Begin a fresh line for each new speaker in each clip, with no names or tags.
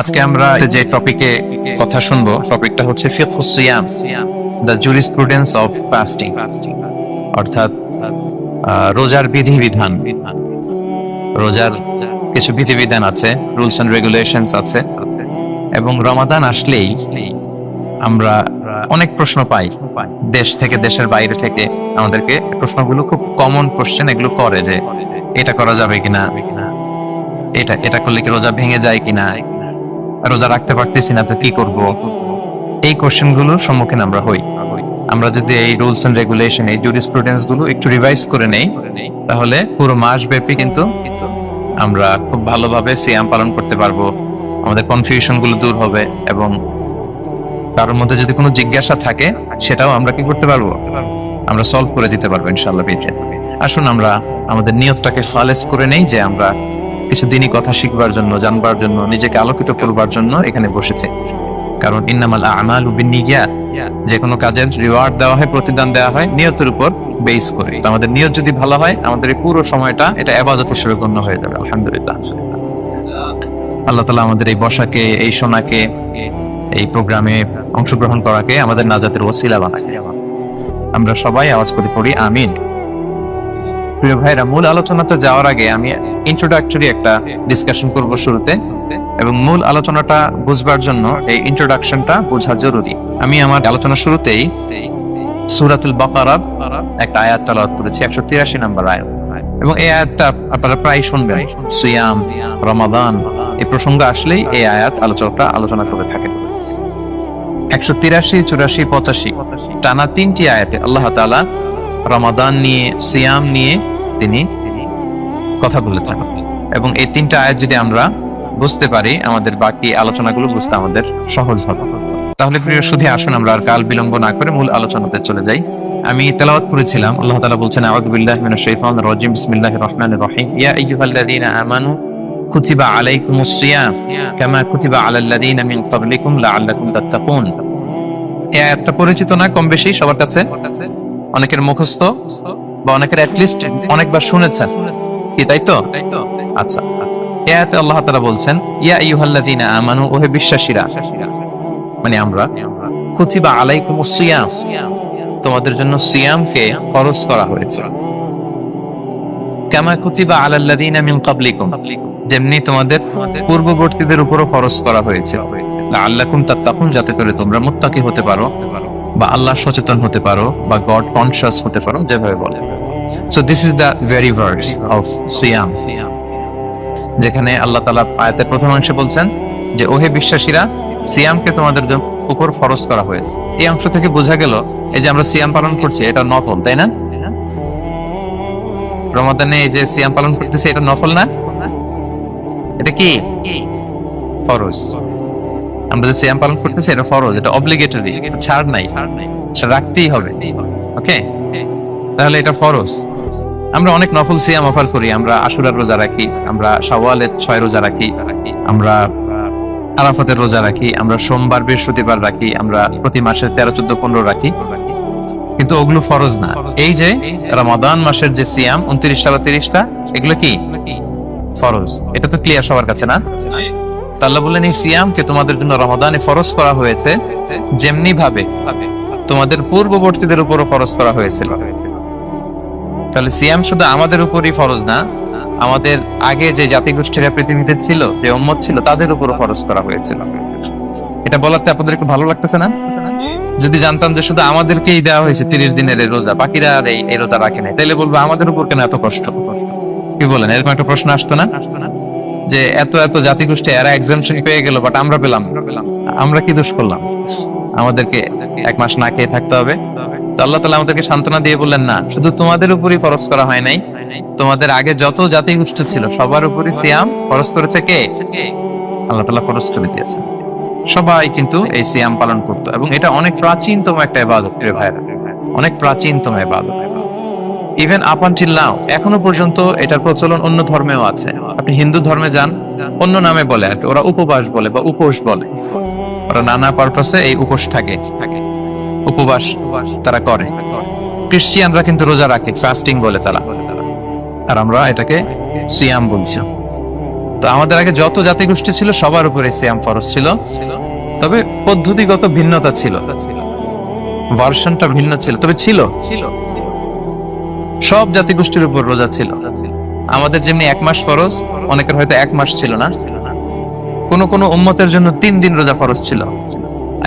আজকে আমরা যে টপিকে কথা শুনবো, টপিকটা হচ্ছে ফিকহুস সিয়াম, দ্য জুরিসপ্রুডেন্স অফ ফাস্টিং, অর্থাৎ রোজার বিধিবিধান। রোজার কিছু বিধিবিধান আছে, রুলস এন্ড রেগুলেশনস আছে, এবং রমাদান আসলেই আমরা অনেক প্রশ্ন পাই দেশ থেকে, দেশের বাইরে থেকে। আমাদেরকে প্রশ্নগুলো খুব কমন কোশ্চেন এগুলো করে, যে এটা করা যাবে কিনা, এটা করলে কি রোজা ভেঙে যায় কিনা, রোজা রাখতে পারতেছি না তো কি করব। এই কোশ্চেন গুলোর সম্মুখীন আমরা হই। আমরা যদি এই রুলস এন্ড রেগুলেশন, এই জুরিসপ্রুডেন্স গুলো একটু রিভাইজ করে নেই, তাহলে পুরো মাস ব্যাপী কিন্তু আমরা খুব ভালোভাবে সিয়াম পালন করতে পারবো। আমাদের কনফিউশন গুলো দূর হবে, এবং কারোর মধ্যে যদি কোনো জিজ্ঞাসা থাকে সেটাও আমরা কি করতে পারবো, আমরা সলভ করে দিতে পারবো ইনশাআল্লাহ। আসুন আমরা আমাদের নিয়তটাকে খালেস করে নেই, যে আমরা কিছু দিনই কথা শিখবার জন্য, জানবার জন্য, নিজেকে আলোকিত করবার জন্য এখানে বসেছে। কারণ ইন্নামাল আমালু বিন্নিয়াত, যে কোনো কাজের রিওয়ার্ড দেওয়া হয়, প্রতিদান দেওয়া হয় নিয়তের উপর বেস করে। আমাদের নিয়ত যদি ভালো হয়, আমাদের এই পুরো সময়টা এটা ইবাদত হিসেবে গণ্য হয়ে যাবে। আলহামদুলিল্লাহ, আল্লাহ তাআলা আমাদের এই বসাকে, এই শোনাকে, এই প্রোগ্রামে অংশগ্রহণ করাকে আমাদের নাজাতের ওসিলা বানায়। আমরা সবাই আওয়াজ করে পড়ি আমিন। প্রিয় ভাইরা, মূল আলোচনাতে যাওয়ার আগে আমি ইন্ট্রোডাক্টরি একটা ডিসকাশন করব শুরুতে, এবং মূল আলোচনাটা বুঝবার জন্য এই ইন্ট্রোডাকশনটা বোঝা জরুরি। আমি আমার আলোচনার শুরুতেই সূরাতুল বাকারার একটা আয়াত তেলাওয়াত করেছি, 183 নম্বর আয়াত, এবং এই আয়াতটা আপনারা প্রায় শুনবেন। সিয়াম, রমাদান এই প্রসঙ্গ আসলেই এই আয়াত আলোচকরা আলোচনা করে থাকেন। 183, 84, 85 টানা 3টি আয়াতে আল্লাহ তাআলা রমাদান নিয়ে, সিয়াম নিয়ে তিনি কথা বলেছেন, এবং এই 3টা আয়াত যদি আমরা বুঝতে পারি, আমাদের বাকি আলোচনাগুলো বুঝতে আমাদের সহজ হবে। তাহলে প্রিয় সুধী, আসুন আমরা আর কাল বিলম্ব না করে মূল আলোচনাতে চলে যাই। আমি তেলাওয়াত করেছিলাম, আল্লাহ তাআলা বলছেন, আউযু বিল্লাহি মিনাশ শাইতানির রাজিম, বিসমিল্লাহির রহমানির রহিম, ইয়া আইয়ুহাল্লাযীনা আমানু কুতিবা আলাইকুমুস সিয়াম কামা কুতিবা আলাল্লাযীনা মিন ক্বাবলিকুম লাআল্লাকুম তাত্তাকুন। এই আয়াতটা পরিচিত না কম বেশি সবার কাছে? অনেকের মুখস্থ, বা অনেকের অ্যাটলিস্ট অনেকবার শুনেছেন কি, তাই তো? আচ্ছা, এই আয়াতে আল্লাহ তাআলা বলছেন, ইয়া আইয়ুহাল্লাযীনা আমানু, ওহে বিশ্বাসীরা, মানে আমরা, কুতিবা আলাইকুমুস সিয়াম, তোমাদের জন্য সিয়ামকে ফরজ করা হয়েছে, কামা কুতিবা আলাল্লাযীনা মিন ক্বাবলিকুম, যেমনি তোমাদের পূর্ববর্তীদের উপরও ফরজ করা হয়েছে, লাআল্লাকুম তাত্তাকুন, যাতে করে তোমরা মুত্তাকি হতে পারো, বা আল্লাহ সচেতন হতে পারো, বা গড কনশাস হতে পারো, যেভাবে বলে। So this is the very verse of সিয়াম, যেখানে আল্লাহ তাআলা আয়াতের প্রথম অংশে বলছেন যে ওহে বিশ্বাসীরা, সিয়ামকে তোমাদের উপর ফরজ করা হয়েছে। এই অংশ থেকে বোঝা গেল, এই যে আমরা সিয়াম পালন করছি এটা নফল, তাই না? রমাদানে এই যে সিয়াম পালন করতেছি এটা নফল না, এটা কি ফরজ। আমরা যে সিয়াম পালন করতেছি এটা ফরজ, এটা অব্লিগেটরি, এটা ছাড় নাই, সেটা রাখতেই হবে। ওকে, তাহলে এটা ফরজ। আমরা অনেক নফল সিয়াম অফার করি, আমরা আশুরার রোজা রাখি, আমরা শাওয়ালের 6 রোজা রাখি, আমরা আরাফাতের রোজা রাখি, আমরা সোমবার বৃহস্পতিবার রাখি, আমরা প্রতি মাসে 13, 14, 15 রাখি, কিন্তু ওগুলো ফরজ না। এই যে রমাদান মাসের যে সিয়াম 29টা বা 30টা, এগুলো কি ফরজ? এটা তো ক্লিয়ার সবার কাছে না? আল্লাহ বললেন, এই সিয়ামকে তোমাদের জন্য রমাদানে ফরজ করা হয়েছে, যেমনি ভাবে তোমাদের পূর্ববর্তীদের উপরও ফরজ করা হয়েছিল। তাহলে সিয়াম শুধু আমাদের উপরই ফরজ না, আমাদের আগে যে জাতিগোষ্ঠীরা পৃথিবীতে ছিল, যে উম্মত ছিল, তাদের উপরও ফরজ করা হয়েছিল। এটা বলাতে আপনাদের একটু ভালো লাগতেছে না? যদি জানতাম যে শুধু আমাদেরকেই দেওয়া হয়েছে 30 দিনের এই রোজা, বাকিরা আর এই রোজা রাখে নাই, তাহলে বলবো আমাদের উপর কেন এত কষ্ট? কি বলেন? এরকম একটা প্রশ্ন আসতো না, যে এত এত জাতিগোষ্ঠী এরা এক্সাম্পশন পেয়ে গেল, বাট আমরা পেলাম, আমরা কি দোষ করলাম? আমাদেরকে 1 মাস না খেয়ে থাকতে হবে? তো আল্লাহ তাআলা আমাদেরকে সান্ত্বনা দিয়ে বললেন, না, শুধু তোমাদের উপরই ফরজ করা হয় নাই, তোমাদের আগে যত জাতিগোষ্ঠী ছিল সবার উপরই সিয়াম ফরজ করেছে। কে? আল্লাহ তাআলা ফরজ করে দিয়েছেন। সবাই কিন্তু এই সিয়াম পালন করতো, এবং এটা অনেক প্রাচীনতম একটা ইবাদত প্রিয় ভাইরা, অনেক প্রাচীনতম ইবাদত। ইভেন আপ আনটিল নাও, এখনো পর্যন্ত এটার প্রচলন অন্য ধর্মেও আছে। আপনি হিন্দু ধর্মে যান, অন্য নামে বলে আর কি, ওরা উপবাস বলে বা উপোস বলে, ওরা নানা পারপাসে এই উপোস থাকে, উপবাস তারা করে। খ্রিস্টিয়ানরা কিন্তু রোজা রাখে, ফাস্টিং বলে তারা, আর আমরা এটাকে সিয়াম বলছি। তো আমাদের আগে যত জাতিগোষ্ঠী ছিল সবার উপরে সিয়াম ফরজ ছিল, তবে পদ্ধতিগত ভিন্নতা ছিল, ভার্সনটা ভিন্ন ছিল, তবে ছিল। সব জাতিগোষ্ঠীর উপর রোজা ছিল। আমাদের যেমনি 1 মাস ফরজ, অনেকের হয়তো 1 মাস ছিল না। কোন কোন উম্মতের জন্য 3 দিন রোজা ফরজ ছিল,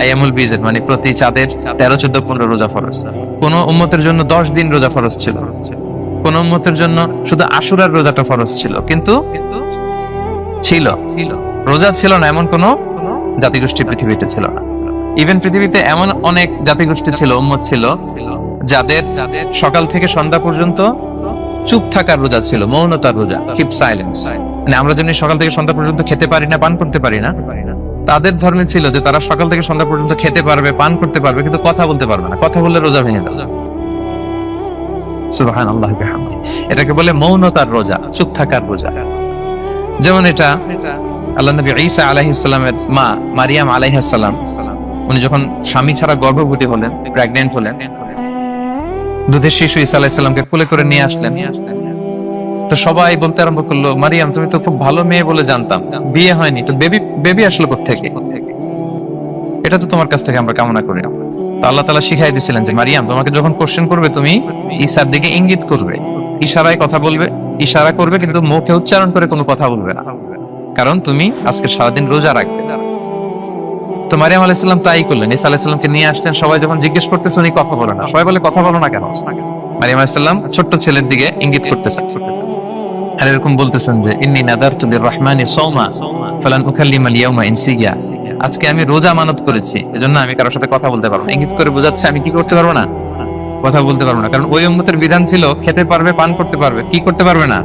আইয়ামুল বিজের মানে প্রতি চাঁদের 13, 14, 15 রোজা ফরজ। কোন উম্মতের জন্য 10 দিন রোজা ফরজ ছিল, কোন উম্মতের জন্য শুধু আশুরার রোজাটা ফরজ ছিল। কিন্তু ছিল, রোজা ছিল না এমন কোন জাতিগোষ্ঠী পৃথিবীতে ছিল না। ইভেন পৃথিবীতে এমন অনেক জাতিগোষ্ঠী ছিল, উম্মত ছিল, যাদের সকাল থেকে সন্ধ্যা পর্যন্ত চুপ থাকার রোজা ছিল, মৌনতার রোজা, কিপ সাইলেন্স। মানে আমরা যেমনি সকাল থেকে সন্ধ্যা পর্যন্ত খেতে পারি না, পান করতে পারি না, তাদের ধর্মে ছিল যে তারা সকাল থেকে সন্ধ্যা পর্যন্ত খেতে পারবে, পান করতে পারবে, কিন্তু কথা বলতে পারবে না। কথা বললে রোজা ভেঙে যাবে। সুবহানাল্লাহ বিহামদিহি। এটাকে বলে মৌনতার রোজা, চুপ থাকার রোজা। যেমন এটা আল্লাহ নবী ঈসা আলাইহিস সালামের মা মারিয়াম আলাইহিস সালাম, উনি যখন স্বামী ছাড়া গর্ভবতী হলেন, প্রেগন্যান্ট হলেন, দুধের শিশু ঈসা আলাইহিস সালামকে কোলে করে নিয়ে আসলেন। তো সবাই বলতে আরম্ভ করলো, মারিয়াম তুমি তো খুব ভালো মেয়ে বলে জানতাম, বিয়ে হয়নি, তো বেবি আসলো কোত্থেকে? এটা তো তোমার কাছ থেকে আমরা কামনা করি। তো আল্লাহ তাআলা শিখাই দিয়েছিলেন যে মারিয়াম, তোমাকে যখন কোশ্চেন করবে তুমি ঈসার দিকে ইঙ্গিত করবে, ইশারায় কথা বলবে, ইশারা করবে, কিন্তু মুখে উচ্চারণ করে কোনো কথা বলবে না, কারণ তুমি আজকে সারাদিন রোজা রাখবে। তো মারিয়াম আলাইহিস সালাম তাই করলেন, ঈসা আলাইহিস সালামকে নিয়ে আসলেন। সবাই যখন জিজ্ঞেস করতেছে উনি কথা বলে না, সবাই বলে কথা বলো না কেন? মারিয়াম আলাইহিস সালাম ছোট্ট ছেলের দিকে ইঙ্গিত করতেছেন আর এরকম বলতেছেন যে ইন্নী নাদারতু লিররহমানি সাওমা ফালান উকাল্লিমাল ইয়াওমা ইনসিয়া, আজকে আমি রোজা মানত করেছি, এজন্য আমি কারোর সাথে কথা বলতে পারবো না। ইঙ্গিত করে বোঝাচ্ছে আমি কি করতে পারবো না, কথা বলতে পারবো না। কারণ ওই উম্মতের বিধান ছিল খেতে পারবে, পান করতে পারবে, কি করতে পারবে না,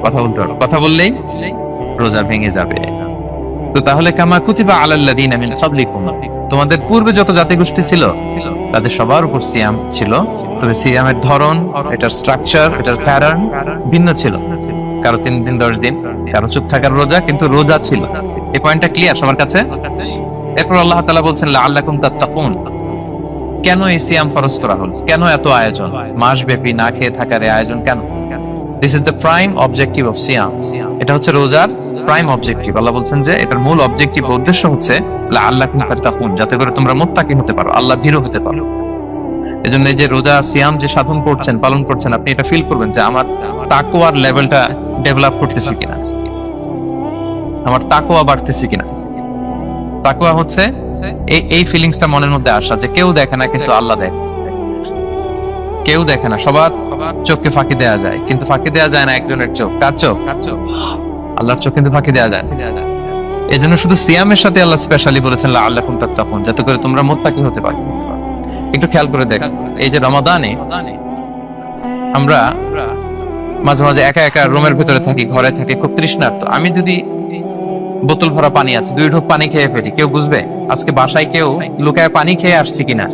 কথা বলতে পারবে। কথা বললেই রোজা ভেঙে যাবে। তো তাহলে কামা কুতিবা আলাল্লাযিনা মিন ক্বাবলিকুম, তোমাদের পূর্বে যত জাতিগোষ্ঠী ছিল তাদের সবার উপর সিয়াম ছিল, তবে সিয়ামের ধরন, এটার স্ট্রাকচার, এটার প্যাটার্ন ভিন্ন ছিল। কারো 3 দিন 10 দিন, কারো চুপ থাকার রোজা, কিন্তু রোজা ছিল। এই পয়েন্টটা ক্লিয়ার সবার কাছে? এরপর আল্লাহ তাআলা বলছেন লাআল্লাকুম তাত্তাকুন, কেন এই সিয়াম ফরজ করা হলো, কেন এত আয়োজন, মাসব্যাপী না খেয়ে থাকার এই আয়োজন কেন? This is the prime objective of সিয়াম। এটা হচ্ছে রোজার প্রাইম অবজেক্টিভ। আল্লাহ বলছেন যে এটার মূল অবজেক্টিভ, উদ্দেশ্য হচ্ছে লাআল্লাকুম তাত্তাকুন, যাতে করে তোমরা মুত্তাকি হতে পারো, আল্লাহ ভীরু হতে পারো। এজন্য এই যে রোজা সিয়াম যে সাধন করছেন, পালন করছেন, আপনি এটা ফিল করবেন যে আমার তাকওয়ার লেভেলটা ডেভেলপ করতেছি কিনা, আমার তাকওয়া বাড়তেছে কিনা। তাকওয়া হচ্ছে এই ফিলিংসটা মনের মধ্যে আসা যে কেউ দেখে না কিন্তু আল্লাহ দেখে। কেউ দেখে না, সবার চোখকে ফাঁকি দেওয়া যায়, কিন্তু ফাঁকি দেওয়া যায় না একজনের চোখ। কার চোখ? আল্লাহর চোখ কিন্তু ফাঁকি দেওয়া যায়। এই জন্য শুধু সিয়ামের সাথে আল্লাহ স্পেশালি বলেছেন লাআল্লাকুম তাত্তাকুন, যাতে করে তোমরা মুত্তাকি হতে পারো। একটু খেয়াল করে দেখ, এই যে রমাদানে আমরা মাঝে মাঝে একা একা রুমের ভিতরে থাকি, ঘরে থাকি, খুব তৃষ্ণার্ত। আমি যদি বোতল ভরা পানি আছে, 2 ঢোক পানি খেয়ে ফেলি, কেউ বুঝবে? আজকে বাসায় কেউ লুকায় পানি খেয়ে আসছি কিনা,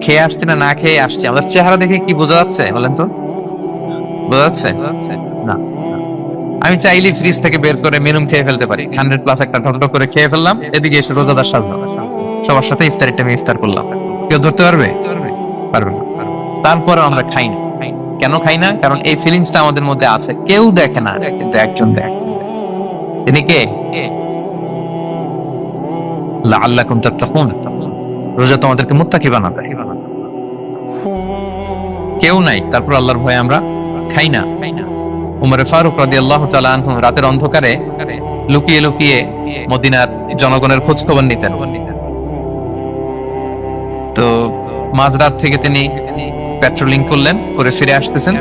খেয়ে আসছি না না খেয়ে আসছি, আমাদের চেহারা দেখে কি বোঝা যাচ্ছে বলেন তো? বোঝা যাচ্ছে না। আমি চাইলে ফ্রিজ থেকে বের করে মেনুম খেয়ে ফেলতে পারি, 100+ একটা ঢকঢক করে খেয়ে ফেললাম, এদিকে এসে রোজাদার সাজলাম, সবার সাথে ইফতারিটা আমি ইফতার করলাম। কেউ ধরতে পারবে? পারবে না। তারপরে আমরা খাই না। কেন খাই না? কারণ এই ফিলিংসটা আমাদের মধ্যে আছে, কেউ দেখে না কিন্তু একজন দেখে। তিনি কে? লাআল্লাকুম তাত্তাকুন, রোজা তোমাদেরকে মুত্তাকি বানাতে। কেউ নাই, তারপর আল্লাহর ভয়ে আমরা খাই না। উমর ফারুক রাদিয়াল্লাহু তাআলা আনহু রাতের অন্ধকারে লুকিয়ে লুকিয়ে মদিনার জনগণের খোঁজ খবর নিতেন। তো মাঝরাত থেকে তিনি পেট্রোলিং করলেন, করে ফিরে আসতেছেন,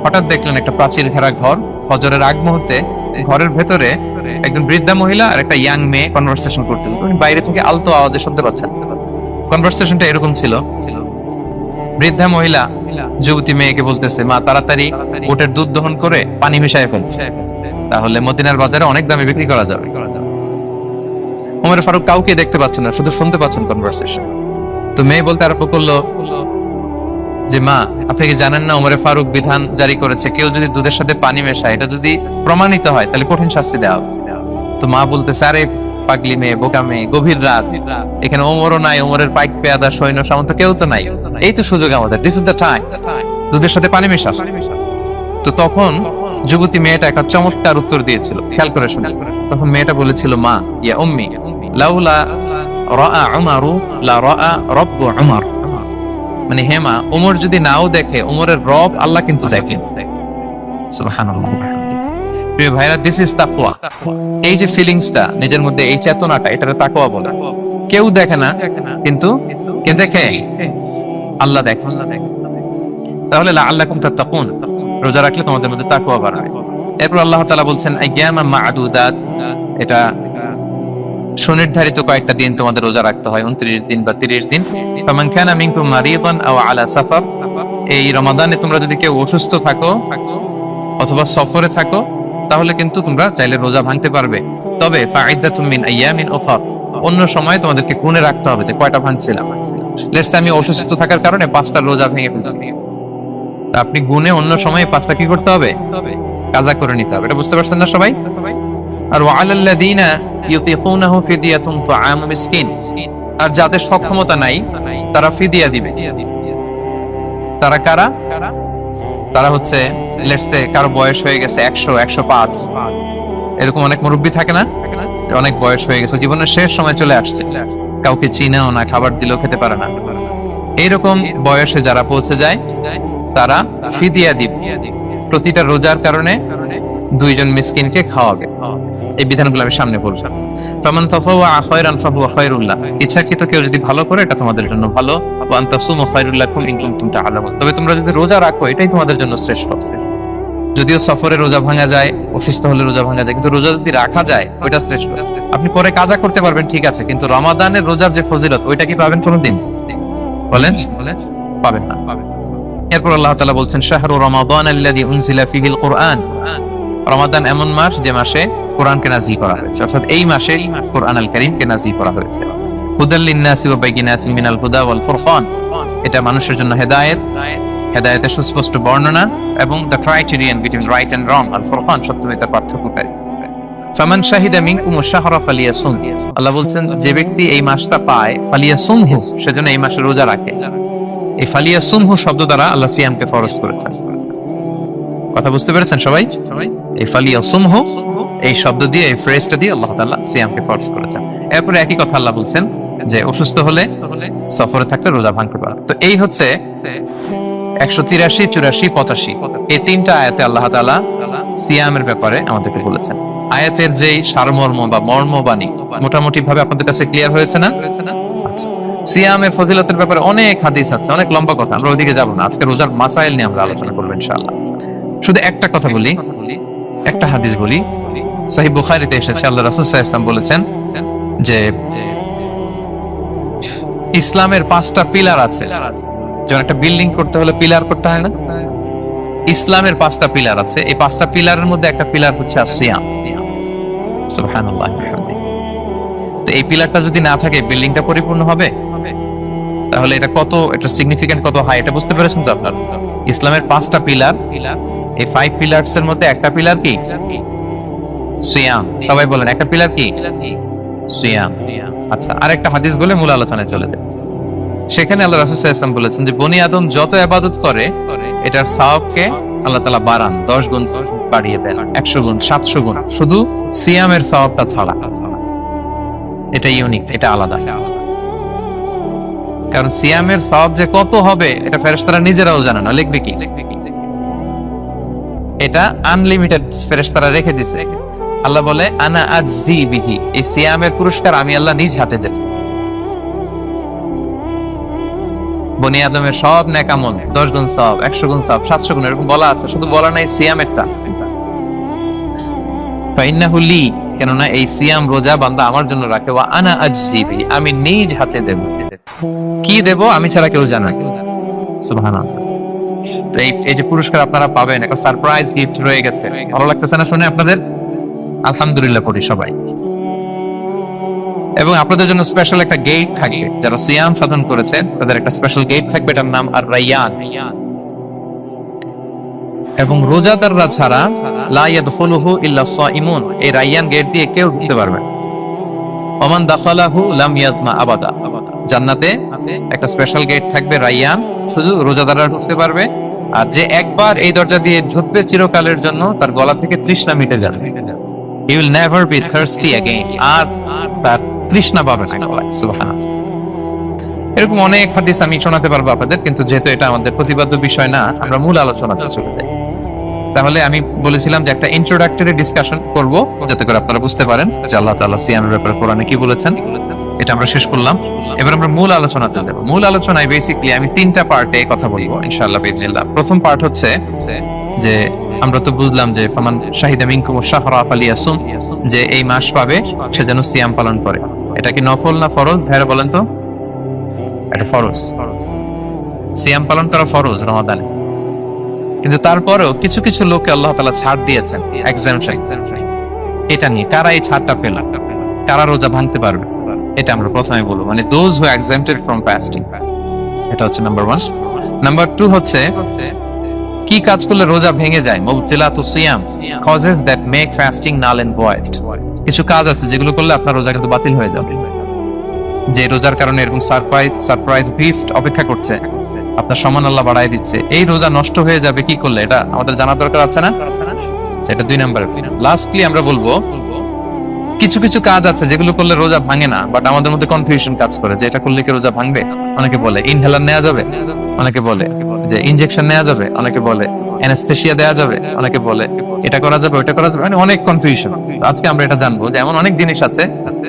হঠাৎ দেখলেন একটা প্রাচীর ঘেরা ঘর। ফজরের আগ মুহূর্তে ঘরের ভেতরে একজন বৃদ্ধা মহিলা আর একটা ইয়াং মেয়ে কনভারসেশন করতেছেন। বাইরে থেকে আলতো আওয়াজে শুনতে পাচ্ছেন। কনভারসেশনটা এরকম ছিল, বৃদ্ধা মহিলা যুবতী মেয়েকে বলতেছে, মা তাড়াতাড়ি উটের দুধ দহন করে পানি মিশায় ফেল, তাহলে মদিনার বাজারে অনেক দামে বিক্রি করা যাবে। ওমর ফারুক কাউকে দেখতে পাচ্ছেন না, শুধু শুনতে পাচ্ছেন কনভারসেশন। তো মেয়ে বলতে আরম্ভ করলো যে মা, আপনি কি জানেন না ওমর ফারুক বিধান জারি করেছে, কেউ যদি দুধের সাথে পানি মেশায়, এটা যদি প্রমাণিত হয় তাহলে কঠিন শাস্তি দেওয়া হবে। তো মা বলতেছে, আরে পাগলি মেয়ে, বোকা মেয়ে, গভীর রাত, এখানে ওমরও নাই, ওমরের পাইক পেয়াদা সৈন্য সামন্ত কেউ তো নাই, এই তো সুযোগ আমাদের, দিস ইজ দ্য টাইম, দুধের সাথে পানি মেশা। তো তখন যুবতী মেয়েটা একটা চমৎকার উত্তর দিয়েছিল, খেয়াল করে শুনে। তখন মেয়েটা বলেছিল, মা ইয়া উম্মি লাউলা রাআ উমারু লা রাআ রাব্বু উমর। মানে হে মা, উমর যদি নাও দেখে, উমরের রব আল্লাহ কিন্তু দেখেন। সুবহানাল্লাহ। প্রিয় ভাইরা, দিস ইজ তাকওয়া। এই যে ফিলিংসটা নিজের মধ্যে, এই চেতনাটা, এটাকে তাকওয়া বলে। কেউ দেখে না, কিন্তু কে দেখে? আল্লাহ দেখে। তাহলে লাআল্লাকুম তাত্তাকুন, রোজা রাখলে তোমাদের মধ্যে তাকওয়া বাড়বে। এরপর আল্লাহ তাআলা বলছেন আইয়ামান মা'দুদাত, এটা সুনির্ধারিত কয়েকটা দিন তোমাদের রোজা রাখতে হয়, 29 দিন বা 30 দিন। ফামান কানা মিনকুম মারিদান আও আলা সাফার, এই রমাদানে তোমরা যদি কেউ অসুস্থ থাকো অথবা সফরে থাকো, তাহলে কিন্তু তোমরা চাইলে রোজা ভাঙতে পারবে। তবে ফাইদাতুম মিন আইয়ামিন উখর, অন্য সময় তোমাদেরকে গুণে রাখতে হবে যে কয়টা ভাঙছিলাম। লেটস সে আমি অসুস্থ থাকার কারণে 5টা রোজা ভেঙে ফেলছি, আপনি গুণে অন্য সময় 5টা কি করতে হবে? কাজা করে নিতে হবে। এটা বুঝতে পারছেন না সবাই? আর ওয়ালাল্লাযিনা ইউতিকুনাহু ফিদিয়াতুন তুআমু মিসকিন, আর যাদের সক্ষমতা নাই তারা ফিদিয়া দিবে। তারা কারা? তারা হচ্ছে লেটস সে কারো বয়স হয়ে গেছে 100, 105, এরকম অনেক মুরব্বী থাকে না, অনেক বয়স হয়ে গেছে, জীবনের শেষ সময় চলে আসছে, কাউকে চিনাও না, খাবার দিলেও খেতে পারে না, এইরকম বয়সে যারা পৌঁছে যায় তারা ফিদিয়া দিবে। প্রতিটা রোজার কারণে 2 জন মিসকিনকে খাওয়াবে। এই বিধানগুলো আমি সামনে বলবো। ফামান তাফাওয়া খায়রান ফাহুয়া খায়রুল লাহ, ইচ্ছাকৃত কেউ যদি ভালো করে এটা তোমাদের জন্য ভালো। ওয়া আন তাসুমু খায়রুল লাকুম ইন কুনতুম তা'লামুন, তবে তোমরা যদি রোজা রাখো এটাই তোমাদের জন্য শ্রেষ্ঠ। যদিও সফরে রোজা ভাঙা যায়, অসুস্থ হলে রোজা ভাঙা যায়, কিন্তু রোজা যদি রাখা যায় ওইটা শ্রেষ্ঠ। আপনি পরে কাজা করতে পারবেন, ঠিক আছে, কিন্তু রমাদানের রোজার যে ফজিলত ওইটা কি পাবেন কোনোদিন? বলেন পাবেন না। এরপর আল্লাহ তাআলা বলছেন শাহরু রমাদান আল্লাযী উনজিলা ফীহিল কুরআন, রমাদান এমন মাস যে মাসে কোরআনকে নাযিল করা হয়েছে, অর্থাৎ এই মাসে কোরআন আল কারীমকে নাযিল করা হয়েছে। হুদাল লিন-নাসি ওয়া বাইয়িনাতিন মিনাল হুদা ওয়াল ফুরকান, এটা মানুষের জন্য হেদায়েত, হেদায়েতের সুস্পষ্ট বর্ণনা, এবং the criterion between right and wrong, আল ফুরকান সত্যমিথ্যার পার্থক্যকারী। ফামান শাহিদা মিনকুমুশ শাহরা ফালিয়াসুম, আল্লাহ বলছেন যে ব্যক্তি এই মাসটা পায় ফালিয়াসুমহু, সেজন্য এই মাসে রোজা রাখে। এই ফালিয়াসুমহু শব্দ দ্বারা আল্লাহ সিয়ামকে ফরজ করেছেন। কথা বুঝতে পেরেছেন সবাই? এই ফালিয়াসুমহু এই শব্দ দিয়ে, এই ফ্রেজটা দিয়ে আল্লাহ তাআলা সিয়ামকে ফরজ করেছেন। এরপর একই কথা আল্লাহ বলছেন যে অসুস্থ হলে, সফরে থাকলে রোজা ভাঙতে পারে। তো এই হচ্ছে 183, 84, 85 এই 3টা আয়াতে আল্লাহ তাআলা সিয়ামের ব্যাপারে আমাদেরকে বলেছেন। আয়াতের যেই সারমর্ম বা মর্মবাণী মোটামুটি ভাবে আপনাদের কাছে ক্লিয়ার হয়েছে না? আচ্ছা, সিয়ামের ফজিলতের ব্যাপারে অনেক হাদিস আছে, অনেক লম্বা কথা, আমরা ওইদিকে যাব না। আজকে রোজার মাসাইল নিয়ে আমরা আলোচনা করব ইনশাআল্লাহ। শুধু একটা কথা বলি, একটা হাদিস বলি। সহিহ বুখারীতে এসেছে, আল্লাহ রাসূল সাল্লাল্লাহু আলাইহি ওয়াসাল্লাম বলেছেন যে ইসলামের 5টা পিলার আছে। যেমন একটা বিল্ডিং করতে হলে পিলার করতে হয় না? ইসলামের 5টা পিলার আছে। এই 5টা পিলারের মধ্যে একটা পিলার হচ্ছে সিয়াম। সুবহানাল্লাহ। তো এই পিলারটা যদি না থাকে বিল্ডিংটা পরিপূর্ণ হবে? তাহলে এটা কত, এটা সিগনিফিকেন্ট কত হাই, এটা বুঝতে পেরেছেন তো আপনারা? ইসলামের 5টা পিলার, এই 5 পিলারস এর মধ্যে একটা পিলার কি? সিয়াম। সবাই বলেন একটা পিলার কি? সিয়াম। আচ্ছা, আরেকটা হাদিস বলে মূল আলোচনায় চলে যায়। সেখানে আল্লাহ রাসূল সাল্লাল্লাহু আলাইহি ওয়াসাল্লাম বলেছেন যে বনি আদম যত ইবাদত করে এটার সওয়াবকে আল্লাহ তাআলা বাড়ান, 10 গুণ বাড়িয়ে দেন, 100 গুণ, 700 গুণ, শুধু সিয়ামের সওয়াবটা ছাড়া। এটা ইউনিক, এটা আলাদা। কারণ সিয়ামের সওয়াব যে কত হবে এটা ফেরেশতারা নিজেরাও জানে না, লিখবে কি? এটা আনলিমিটেড ফেরেশতারা রেখে দিয়েছে। আল্লাহ বলে আনা আজজি বিহি, এই সিয়ামের পুরস্কার আমি আল্লাহ নিজ হাতে দেব। বনি আদমের সব নেক আমল 10 গুণ সওয়াব, 100 গুণ সওয়াব, 700 গুণ, এরকম বলা আছে, শুধু বলা নাই সিয়ামেরটা। ফাইন্নাহু লি, কেননা এই সিয়াম রোজা বান্দা আমার জন্য রাখে, ওয়া আনা আজজি বিহি, আমি নিজ হাতে দেব। কি দেব আমি ছাড়া কেউ জানে না। সুবহানাল্লাহ। তো এই যে পুরস্কার আপনারা পাবেন, একটা সারপ্রাইজ গিফট রয়ে গেছে। ভালো লাগতেছে না শুনে আপনাদের? আলহামদুলিল্লাহ করি সবাই। এবং আপনাদের জন্য স্পেশাল একটা গেট থাকবে, যারা সিয়াম সাধন করেছে তাদের একটা স্পেশাল গেট থাকবে, এটার নাম আর রায়্যান। এবং রোজাদাররা ছাড়া লা ইয়াদখুলুহু ইল্লা সাইমুন, এই রায়্যান গেট দিয়ে কেউ ঢুকতে পারবে না। ওমান দাখালাহু লাম ইয়াদমা আবাদা, জান্নাতে একটা স্পেশাল গেট থাকবে রায়্যান, শুধু রোজাদাররা ঢুকতে পারবে, আর যে একবার এই দরজা দিয়ে ঢুকবে চিরকালের জন্য তার গলা থেকে তৃষ্ণা মিটে যাবে। He will never be thirsty again. আর তার তৃষ্ণা পাবে না গলায়। সুবহানাল্লাহ। এরকম অনেক হাদিস আমি শোনাতে পারবো আপনাদের, কিন্তু যেহেতু এটা আমাদের প্রতিপাদ্য বিষয় না, আমরা মূল আলোচনাতে চলে যাই। তাহলে আমি বলেছিলাম যে একটা ইন্ট্রোডাক্টরি ডিসকাশন করব, যাতে করে আপনারা বুঝতে পারেন যে আল্লাহ তাআলা সিয়ামের ব্যাপারে কোরআনে কি বলেছেন। এটা আমরা শেষ করলাম, এবার আমরা মূল আলোচনাতে যাব। মূল আলোচনায় বেসিক্যালি আমি তিনটা পার্টে কথা বলবো ইনশাআল্লাহ বিইذنিল্লাহ। প্রথম পার্ট হচ্ছে যে আমরা তো বুঝলাম যে ফামান শাহিদা মিনকুম শাহরা ফালিয়াসুম, যে এই মাস পাবে সে যেন সিয়াম পালন করে। এটা কি নফল না ফরজ? ভাইরা বলেন তো। এটা ফরজ, সিয়াম পালন করা ফরজ রমাদানে। কিন্তু তারপরেও কিছু কিছু লোককে আল্লাহ তাআলা ছাড় দিয়েছেন, এক্সাম্পশন। এটা নিয়ে কারা এই ছাড়টা পেল, কারা রোজা ভাঙতে পারবে, এটা আমরা প্রথমে বলবো। মানে দোজ হু এক্সাম্পটেড ফ্রম ফাস্টিং, এটা হচ্ছে নাম্বার 1। নাম্বার 2 হচ্ছে কি কাজ করলে রোজা ভেঙে যায়। মুবতিলাতুস সিয়াম, causes that make fasting null and void. কিছু কাজ আছে যেগুলো করলে আপনার রোজা কিন্তু বাতিল হয়ে যাবে। যে রোজার কারণে এরকম সারপ্রাইজ গিফট অপেক্ষা করছে, আপনার সম্মান আল্লাহ বাড়ায় দিচ্ছে, এই রোজা নষ্ট হয়ে যাবে কি করলে, এটা আমাদের জানা দরকার আছে না? সেটা 2 নাম্বার। লাস্টলি আমরা বলবো কিছু কিছু কাজ আছে যেগুলো করলে রোজা ভাঙে না, বাট আমাদের মধ্যে কনফিউশন কাজ করে যে এটা করলে কি রোজা ভাঙবে। অনেকে বলে ইনহেলার নেওয়া যাবে, অনেকে বলে যে ইনজেকশন নেওয়া যাবে, অনেকে বলে অ্যানেস্থেসিয়া দেওয়া যাবে, অনেকে বলে এটা করা যাবে ওটা করা যাবে, মানে অনেক কনফিউশন। আজকে আমরা এটা জানবো যে এমন অনেক জিনিস আছে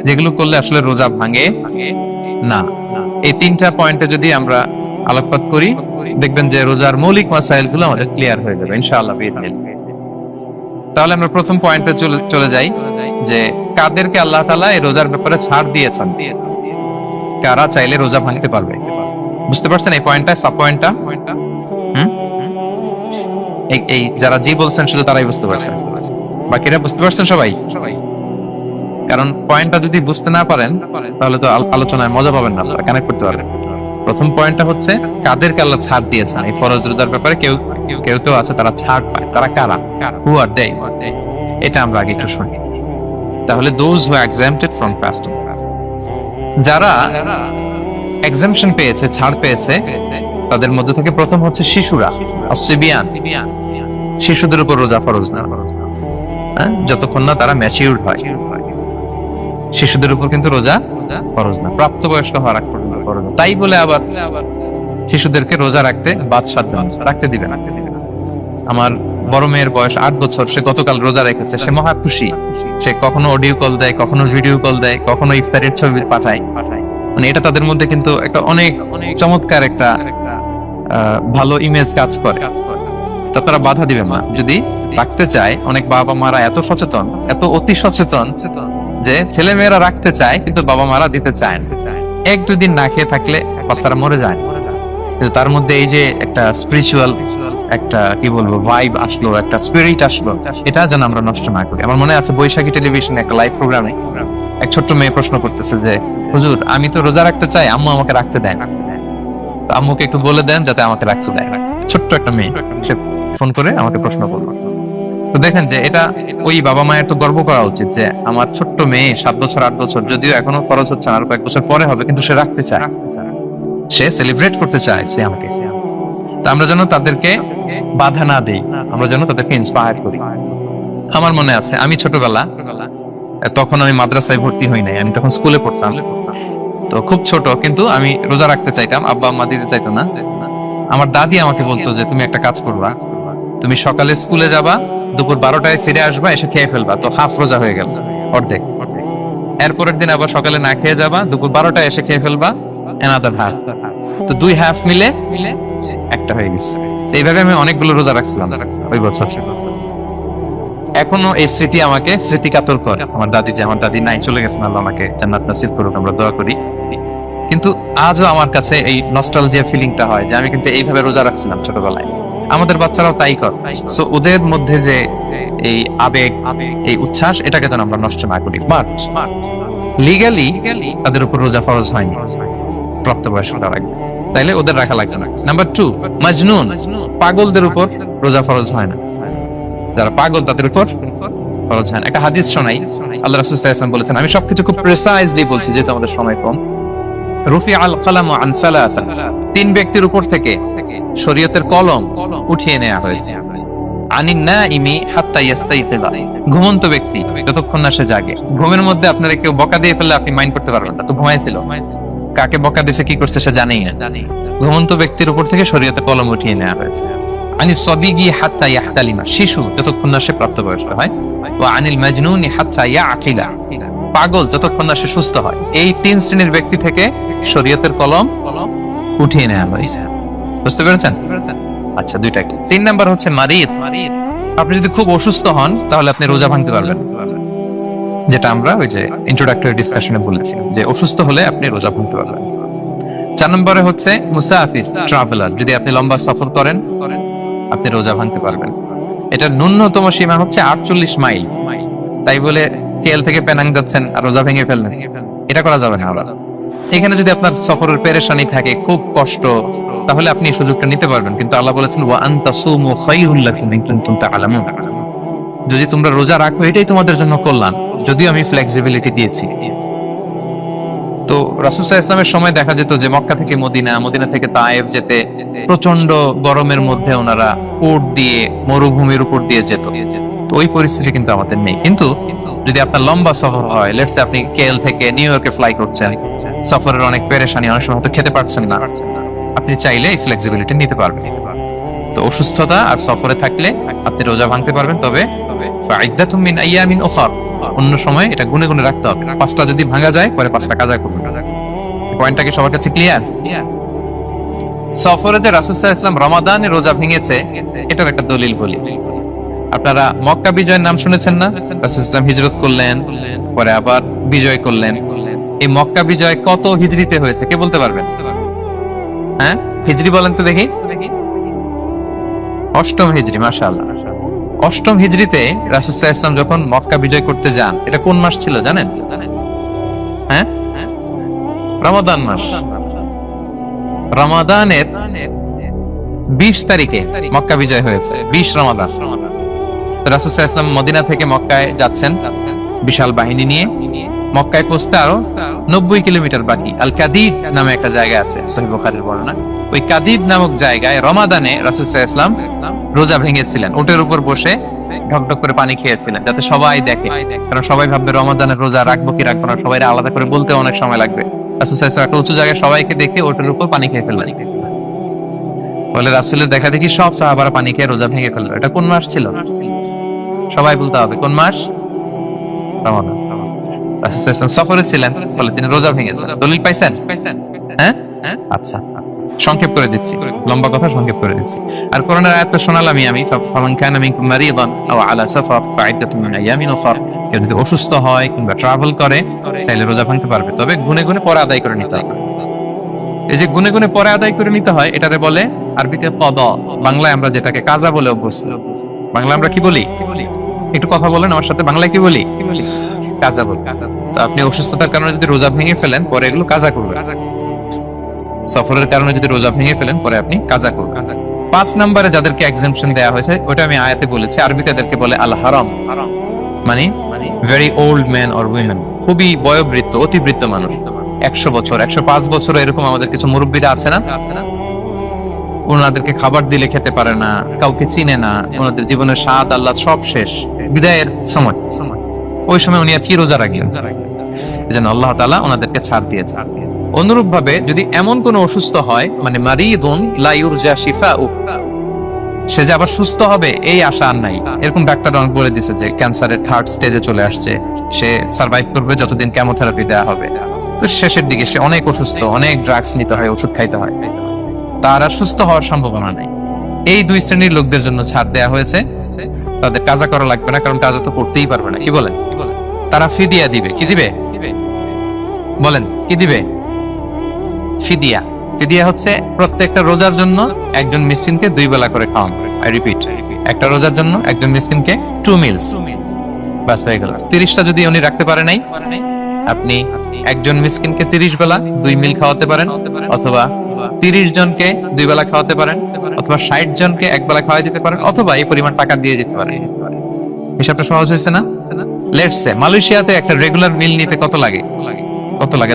যেগুলো করলে আসলে রোজা ভাঙে না। এই 3টা পয়েন্টে যদি আমরা আলোকপাত করি, দেখবেন যে রোজার মৌলিক মাসাইলগুলো আমাদের ক্লিয়ার হয়ে যাবে ইনশাআল্লাহ বিইذনিল্লাহ। তাহলে আমরা প্রথম পয়েন্টে চলে যাই যে কাদেরকে আল্লাহ তাআলা এই রোজার ব্যাপারে ছাড় দিয়েছেন, কারা চাইলে রোজা ভাঙতে পারবে। বুঝতে পারছেন এই পয়েন্টটা, সাব পয়েন্টটা? এই যারা জি বলছেন শুধু তারাই বুঝতে পারছেন, বাকিরা বুঝতে পারছেন সবাই? কারণ পয়েন্টটা যদি বুঝতে না পারেন তাহলে তো আলোচনায় মজা পাবেন না, আপনারা কানেক্ট করতে পারবেন। প্রথম পয়েন্টটা হচ্ছে কাদেরকে আল্লাহ ছাড় দিয়েছেন এই ফরজ রোজার ব্যাপারে। কেউ কেউ আছে তারা ছাড় পায়, তারা কারা? হু আর দে? এটা আমরা আগে একটু শুনি। তাহলে দোজ হু এক্সাম্পটেড ফ্রম ফাস্টিং, যারা এক্সাম্পশন পেয়েছে, ছাড় পেয়েছে, তাদের মধ্যে থেকে প্রথম হচ্ছে শিশুরা, আসিবিয়ান। শিশুদের উপর রোজা ফরজ না, যতক্ষণ না তারা ম্যাচিউরড হয়। শিশুদের উপর কিন্তু রোজা ফরজ না, প্রাপ্তবয়স্ক হওয়ার আগ পর্যন্ত ফরজ। তাই বলে আবার শিশুদেরকে রোজা রাখতে রাখতে দিবে না। আমার বড় মেয়ের বয়স 8 বছর, সে গতকাল রোজা রেখেছে, সে মহা খুশি। সে কখনো অডিও কল দেয়, কখনো ভিডিও কল দেয়, কখনো ইফতারের ছবি পাঠায়। মানে এটা তাদের মধ্যে কিন্তু একটা অনেক চমৎকার একটা ভালো ইমেজ কাজ করে। তা তারা বাধা দিবে না যদি রাখতে চায়। অনেক বাবা মারা এত সচেতন, এত অতি সচেতন যে ছেলে মেয়েরা রাখতে চায় কিন্তু বাবা মারা দিতে চায় না। 1-2 দিন না খেয়ে থাকলে বাচ্চারা মরে যায়। কিন্তু তার মধ্যে এই যে একটা স্পিরিচুয়াল একটা কি বলবো ভাইব আসলো, একটা স্পিরিট আসলো, এটা যেন আমরা নষ্ট না করি। আমার মনে আছে বৈশাখী টেলিভিশনে একটা লাইভ প্রোগ্রামে এক ছোট্ট মেয়ে প্রশ্ন করতেছে যে হুজুর আমি তো রোজা রাখতে চাই, আম্মু আমাকে রাখতে দেয় না, তো আম্মুকে একটু বলে দেন যাতে আমাকে রাখতে দেয়। ছোট্ট একটা মেয়ে সে ফোন করে আমাকে প্রশ্ন করলো। তো দেখেন যে এটা ওই বাবা মায়ের তো গর্ব করা উচিত যে আমার ছোট্ট মেয়ে 7 বছর 8 বছর, যদিও এখনো ফরজ হচ্ছে না, আর কয়েক বছর পরে হবে, কিন্তু সে রাখতে চায়, সে সেলিব্রেট করতে চায় সে আমাকে। তা আমরা যেন তাদেরকে বাধা না দেই, আমরা যেন তাদেরকে ইন্সপায়ার করি। আমার মনে আছে আমি ছোটবেলা, তখন আমি মাদ্রাসায় ভর্তি হই নাই, আমি তখন স্কুলে পড়তাম। তো খুব ছোট, কিন্তু আমি রোজা রাখতে চাইতাম, আব্বা আম্মা দিতে চাইতো না। আমার দাদি আমাকে বলতো যে তুমি একটা কাজ করবা, তুমি সকালে স্কুলে যাবা, দুপুর 12টায় ফিরে আসবা, এসে খেয়ে ফেলবা, তো হাফ রোজা হয়ে গেল, অর্ধেক। এরপরের দিন আবার সকালে না খেয়ে যাবা, দুপুর 12টায় এসে খেয়ে ফেলবা, অ্যানাদার হাফ। তো 2 হাফ মিলে একটা হয়ে গেছে। এইভাবে আমি অনেকগুলো রোজা রাখছিলাম ওই বছর। এখনো এই স্মৃতি আমাকে স্মৃতিকাতর করে। আমার দাদি নাই, চলে গেছেন, আল্লাহ আমাকে জান্নাত নসিব করুক, আমরা দোয়া করি। কিন্তু আজও আমার কাছে এই নস্টালজিয়া ফিলিংটা হয় যে আমি কিন্তু এইভাবে রোজা রাখছিলাম ছোটবেলায়। আমাদের বাচ্চারাও তাই করে। সো ওদের মধ্যে যে এই আবেগ, এই উচ্ছ্বাস, এটাকে যেন আমরা নষ্ট না করি। বাট লিগ্যালি তাদের উপর রোজা ফরজ হয়নি, প্রাপ্তবয়স্করা রাখবে, তাইলে ওদের রাখা লাগবে না। নাম্বার 2, মাজনুন, পাগলদের উপর রোজা ফরজ হয় না। যারা পাগল তাদের উপর ফরজ হয় না। একটা হাদিস শোনাই, আল্লাহ রাসূল সাল্লাল্লাহু আলাইহি ওয়াসাল্লাম বলেছেন, আমি সবকিছু খুব প্রিসাইজলি বলছি যেহেতু আমাদের সময় কম। রুফি আল কালামু আন সালাসা, 3 ব্যক্তির উপর থেকে শরীয়তের কলম উঠিয়ে নেওয়া হয়েছে। আনিন নাইমি হাত্তা ইয়াস্তাইকিযা, ঘুমন্ত ব্যক্তি যতক্ষণ না সে জাগে। ঘুমের মধ্যে আপনারা কেউ বকা দিয়ে ফেললে আপনি মাইন্ড করতে পারবেন না, তো ঘুমাইছিল। কাকে বকা দিয়েছে, কি করছে সে জানেই না। ঘুমন্ত ব্যক্তির উপর থেকে শরীয়তে কলম উঠিয়ে নেওয়া হয়েছে। আনি সবিগি হাত্তা ইয়াহতালিমা, শিশু যতক্ষণ না সে প্রাপ্তবয়স্ক হয়। ওয়া আনিল মাজনুনি হাত্তা ইয়াকিলা, পাগল যতক্ষণ না সে সুস্থ হয়। এই 3 শ্রেণীর ব্যক্তি থেকে শরীয়তের কলম উঠিয়ে নেওয়া হয়েছে। বুঝতে পেরেছেন? আচ্ছা, 2টা কি। 3 নাম্বার হচ্ছে মারিদ। আপনি যদি খুব অসুস্থ হন তাহলে আপনি রোজা ভাঙতে পারবেন, যেটা আমরা ওই যে ইন্ট্রোডাক্টরি ডিসকাশনে বলেছি যে অসুস্থ হলে আপনি রোজা ভাঙতে পারবেন। 4 নম্বরে হচ্ছে মুসাফির, ট্রাভেলার, যদি আপনি লম্বা সফর করেন আপনি রোজা ভাঙতে পারবেন। এটা ন্যূনতম সীমা হচ্ছে 48 মাইল। তাই বলে কেএল থেকে পেনাং যাচ্ছেন আর রোজা ভেঙে ফেললেন, এটা করা যাবে না। এখানে যদি আপনার সফরের পেরেশানি থাকে, খুব কষ্ট, তাহলে আপনি এই সুযোগটা নিতে পারবেন। কিন্তু আল্লাহ বলেছেন ওয়া আনতাসুমু খায়রুল লাকুম ইন কুনতুম তা'লামুন, যদি তোমরা রোজা রাখো এটাই তোমাদের জন্য কল্যাণ, যদিও আমি ফ্লেক্সিবিলিটি দিয়েছি। তো রাসূল সাল্লাল্লাহু আলাইহি ওয়াসাল্লামের সময় দেখা যেত যে মক্কা থেকে মদিনা, মদিনা থেকে তায়েফ যেতে প্রচন্ড গরমের মধ্যে ওনারা উট দিয়ে মরুভূমির উপর দিয়ে যেত। তো ওই পরিস্থিতি কিন্তু আমাদের নেই। কিন্তু যদি আপনার লম্বা সফর হয়, লেটস সে আপনি কেএল থেকে নিউ ইয়র্কে ফ্লাই করছেন, সফরের অনেক পেরেশানি, অনেক সময় হয়তো খেতে পারছেন না, আপনি চাইলে এই ফ্লেক্সিবিলিটি নিতে পারবেন। তো অসুস্থতা আর সফরে থাকলে আপনি রোজা ভাঙতে পারবেন, তবে ফাইদ্দাতুম মিন আইয়ামিন উখর, অন্য সময় এটা গুনে গুনে রাখতে হবে। 5টা যদি ভাঙা যায় পরে 5টা কাজা করবেন। পয়েন্টটা কি সবার কাছে ক্লিয়ার? সফরে যে রাসূল সাল্লাল্লাহু আলাইহি ওয়াসাল্লাম রমাদানে রোজা ভেঙেছে, এটার একটা দলিল বলি। আপনারা মক্কা বিজয়ের নাম শুনেছেন না? রাসূল সাল্লাল্লাহু আলাইহি ওয়াসাল্লাম হিজরত করলেন, পরে আবার বিজয় করলেন। এই মক্কা বিজয় কত হিজরিতে হয়েছে কে বলতে পারবেন? হ্যাঁ, হিজরি বলেন তো দেখি। 8ম হিজরি, মাশাআল্লাহ। 8ম হিজরিতে রাসূল সাল্লাল্লাহু আলাইহি ওয়াসাল্লাম যখন মক্কা বিজয় করতে যান, এটা কোন মাস ছিল জানেন? হ্যাঁ, রমাদান মাস। রমাদানের 20 তারিখে মক্কা বিজয় হয়েছে, 20 রমাদান। রাসূল সাল্লাল্লাহু আলাইহি ওয়াসাল্লাম মদিনা থেকে মক্কায় যাচ্ছেন বিশাল বাহিনী নিয়ে। মক্কায় পৌঁছতে আরো 90 কিলোমিটার বাকি। আল কাদিদ নামে একটা জায়গা আছে, সহিহ বুখারীর বর্ণনা। ওই কাদিদ নামক জায়গায় রমাদানে রাসূল সাল্লাল্লাহু আলাইহি ওয়াসাল্লাম রোজা ভেঙেছিলেন, উটের উপর বসে ঢকঢক করে পানি খেয়েছিলেন, যাতে সবাই দেখে। কারণ সবাই ভাববে রমাদানের রোজা রাখবো কি রাখবো না, সবাই আলাদা করে বলতে অনেক সময় লাগবে। রাসূল সাল্লাল্লাহু আলাইহি ওয়াসাল্লাম একটা উঁচু জায়গায় সবাইকে দেখে উটের উপর পানি খেয়ে ফেললেন। বলে রাসূলের দেখা দেখি সব সাহাবারা পানি খেয়ে রোজা ভেঙে ফেললো। এটা কোন মাস ছিল? সবাই বলতে হবে কোন মাস? রমাদান। রাসূল সাল্লাল্লাহু আলাইহি ওয়াসাল্লাম সফরে ছিলেন, বলে তিনি রোজা ভেঙেছেন। দলিল পাইছেন? হ্যাঁ, আচ্ছা, সংক্ষেপ করে দিচ্ছি, লম্বা কথা সংক্ষেপ করে দিচ্ছি। আর কোরআনের আয়াত তো শোনালামই আমি, ফামান কানা মিনকুম মারিদান আও আলা সাফার ফাইদ্দাতুম মিন আইয়ামিন উখর। কেউ যদি অসুস্থ হয় কিংবা ট্রাভেল করে চাইলে রোজা ভাঙতে পারবে, তবে গুনে গুনে পরে আদায় করে নিতে হবে। এই যে গুনে গুনে পরে আদায় করে নিতে হয়, এটারে বলে আরবিতে কদা, বাংলায় আমরা যেটাকে কাজা বলে অভ্যস্ত। বাংলা আমরা কি বলি? একটু কথা বলেন আমার সাথে, বাংলায় কি বলি? কাজা বলি। তো আপনি অসুস্থতার কারণে যদি রোজা ভেঙে ফেলেন, পরে এগুলো কাজা করবেন। সফরের কারণে যদি রোজা ভেঙে ফেলেন, পরে আপনি কাজা করবেন। 5 নম্বরে যাদেরকে এক্সাম্পশন দেয়া হয়েছে, ওটা আমি আয়াতে বলেছি। আরবিতে এদেরকে বলে আল হারাম, মানে very old man or women, খুবই বয়োবৃদ্ধ, অতিবৃদ্ধ মানুষ, 100 বছর 105 বছর এরকম আমাদের কিছু মুরব্বীরা আছে না? ওনাদেরকে খাবার দিলে খেতে পারে না, কাউকে চিনে না, ওনাদের জীবনের স্বাদ আল্লাহ সব শেষ, বিদায়ের সময়, ওই সময় উনি আর কি রোজা রাখলেন? এজন্য আল্লাহ তাআলা ওনাদেরকে ছাড় দিয়েছে। অনুরূপ ভাবে যদি এমন কোন অসুস্থ হয়, মানে মারিদুন লা ইউরজা শিফাউ, সে যে আবার সুস্থ হবে এই আশা আর নাই, এরকম ডাক্তার অনেক বলে দিয়েছে যে ক্যান্সারের 3rd স্টেজে চলে আসছে, সে সার্ভাইভ করবে যতদিন কেমোথেরাপি দেওয়া হবে। তো শেষের দিকে সে অনেক অসুস্থ, অনেক ড্রাগস নিতে হয়, ওষুধ খাইতে হয়, তার আর সুস্থ হওয়ার সম্ভাবনা নেই। এই 2 শ্রেণীর লোকদের জন্য ছাড় দেয়া হয়েছে, তাদের কাজা করা লাগবে না, কারণ কাজা তো করতেই পারবে না। কি বলেন? তারা ফিদিয়া দিবে। কি দিবে বলেন? কি দিবে? ফিদিয়া। ফিদিয়া হচ্ছে প্রত্যেকটা রোজার জন্য একজন মিসকিনকে 2 বেলা করে খাওয়ানো। আই রিপিট, একটা রোজার জন্য একজন মিসকিনকে 2 মিলস, বাস হয়ে গেল। 30টা যদি উনি রাখতে পারে নাই, আপনি একজন মিসকিনকে 30 বেলা 2 মিল খাওয়াতে পারেন, অথবা 30 জনকে 2 বেলা খাওয়াতে পারেন, অথবা 60 জনকে 1 বেলা খাওয়াই দিতে পারেন, অথবা এই পরিমাণ টাকা দিয়ে দিতে পারেন। হিসাবটা সহজ হয়েছে না? লেটস সে মালয়েশিয়াতে একটা রেগুলার মিল নিতে কত লাগে?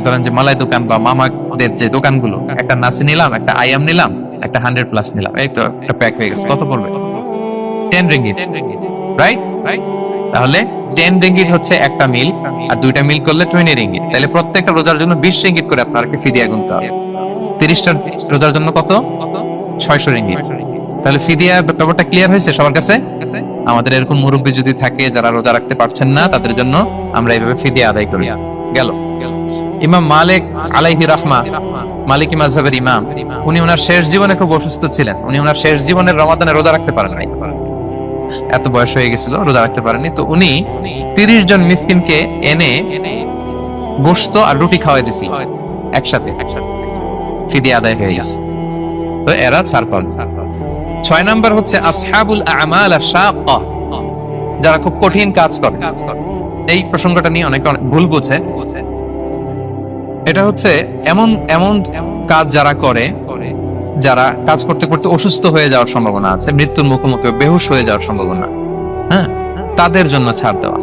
ধরেন যে মালাই দোকান বা মামাদের যে দোকানগুলো, একটা নাসি নিলাম, একটা আইয়াম নিলাম, একটা 100+ নিলাম, এই তো একটা প্যাক হয়ে গেছে। কত পড়বে? 10 রিঙ্গিট, রাইট? তাহলে 10 রিঙ্গিট হচ্ছে একটা মিল, আর দুইটা মিল করলে 20 রিঙ্গিট। তাহলে প্রত্যেকটা রোজার জন্য 20 রিঙ্গিট করে আপনাকে ফিদিয়া গুনতে হবে। 30টা রোজার জন্য কত? 600 রিঙ্গিট। তাহলে ফিদিয়া ব্যাপারটা ক্লিয়ার হয়েছে সবার কাছে? আমাদের এরকম মুরব্বী যদি থাকে যারা রোজা রাখতে পারছেন না, তাদের জন্য আমরা এইভাবে ফিদিয়া আদায় করি। গেল। ইমাম মালিক আলাইহি রাহমা, মালিকি মাযহাবের ইমাম, উনি ওনার শেষ জীবনে খুব অসুস্থ ছিলেন। উনি ওনার শেষ জীবনের রমাদানে রোজা রাখতে পারেন নাই, এত বয়স হয়ে গেছিল, রোজা রাখতে পারেননি। তো উনি 30 জন মিসকিনকে এনে গোশত আর রুটি খাওয়াই দিছি একসাথে, ফিদিয়া আদায় হয়ে গেছে। তো এরা ছাড় পান। 6 নাম্বার হচ্ছে আসহাবুল আমাল আশ-শাক্কা, যারা খুব কঠিন কাজ করে। এই প্রসঙ্গটা নিয়ে অনেকে ভুল বোঝে। এটা হচ্ছে এমন এমন কাজ যারা করে, যারা কাজ করতে করতে অসুস্থ হয়ে যাওয়ার সম্ভাবনা আছে, মৃত্যুর মুখোমুখি বেহুশ হয়ে যাওয়ার সম্ভাবনা, হ্যাঁ, তাদের জন্য ছাড় দেওয়া।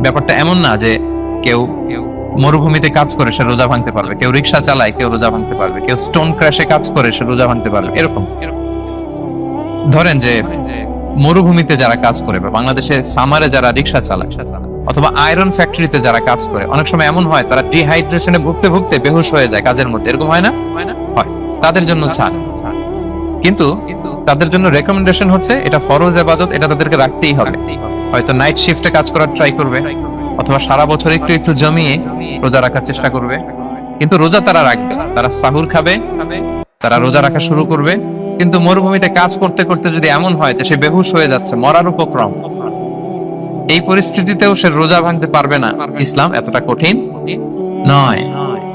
ব্যাপারটা এমন না যে কেউ মরুভূমিতে কাজ করে সে রোজা ভাঙতে পারবে, কেউ রিক্সা চালায় কেউ রোজা ভাঙতে পারবে, কেউ স্টোন ক্র্যাশে কাজ করে সে রোজা ভাঙতে পারবে, এরকম। ধরেন যে মরুভূমিতে যারা কাজ করে, বা বাংলাদেশে সামারে যারা রিক্সা চালায়, অথবা আয়রন ফ্যাক্টরিতে যারা কাজ করে, অনেক সময় এমন হয় তারা ডিহাইড্রেশনে ভুগতে ভুগতে বেহুশ হয়ে যায় কাজের মধ্যে, এরকম হয় না? হয়। তাদের জন্য ছাড়, কিন্তু তাদের জন্য রেকমেন্ডেশন হচ্ছে এটা ফরজ ইবাদত, এটা তাদেরকে রাখতেই হবে। হয়তো নাইট শিফটে কাজ করার ট্রাই করবে, অথবা সারা বছর একটু একটু জমিয়ে রোজা রাখার চেষ্টা করবে, কিন্তু রোজা তারা রাখবে। তারা সাহুর খাবে, তারা রোজা রাখা শুরু করবে। কিন্তু মরুভূমিতে কাজ করতে করতে যদি এমন হয় যে সে বেহুশ হয়ে যাচ্ছে, মরার উপক্রম, এই পরিস্থিতিতেও সে রোজা ভাঙতে পারবে না, ইসলাম এতটা কঠিন নয়।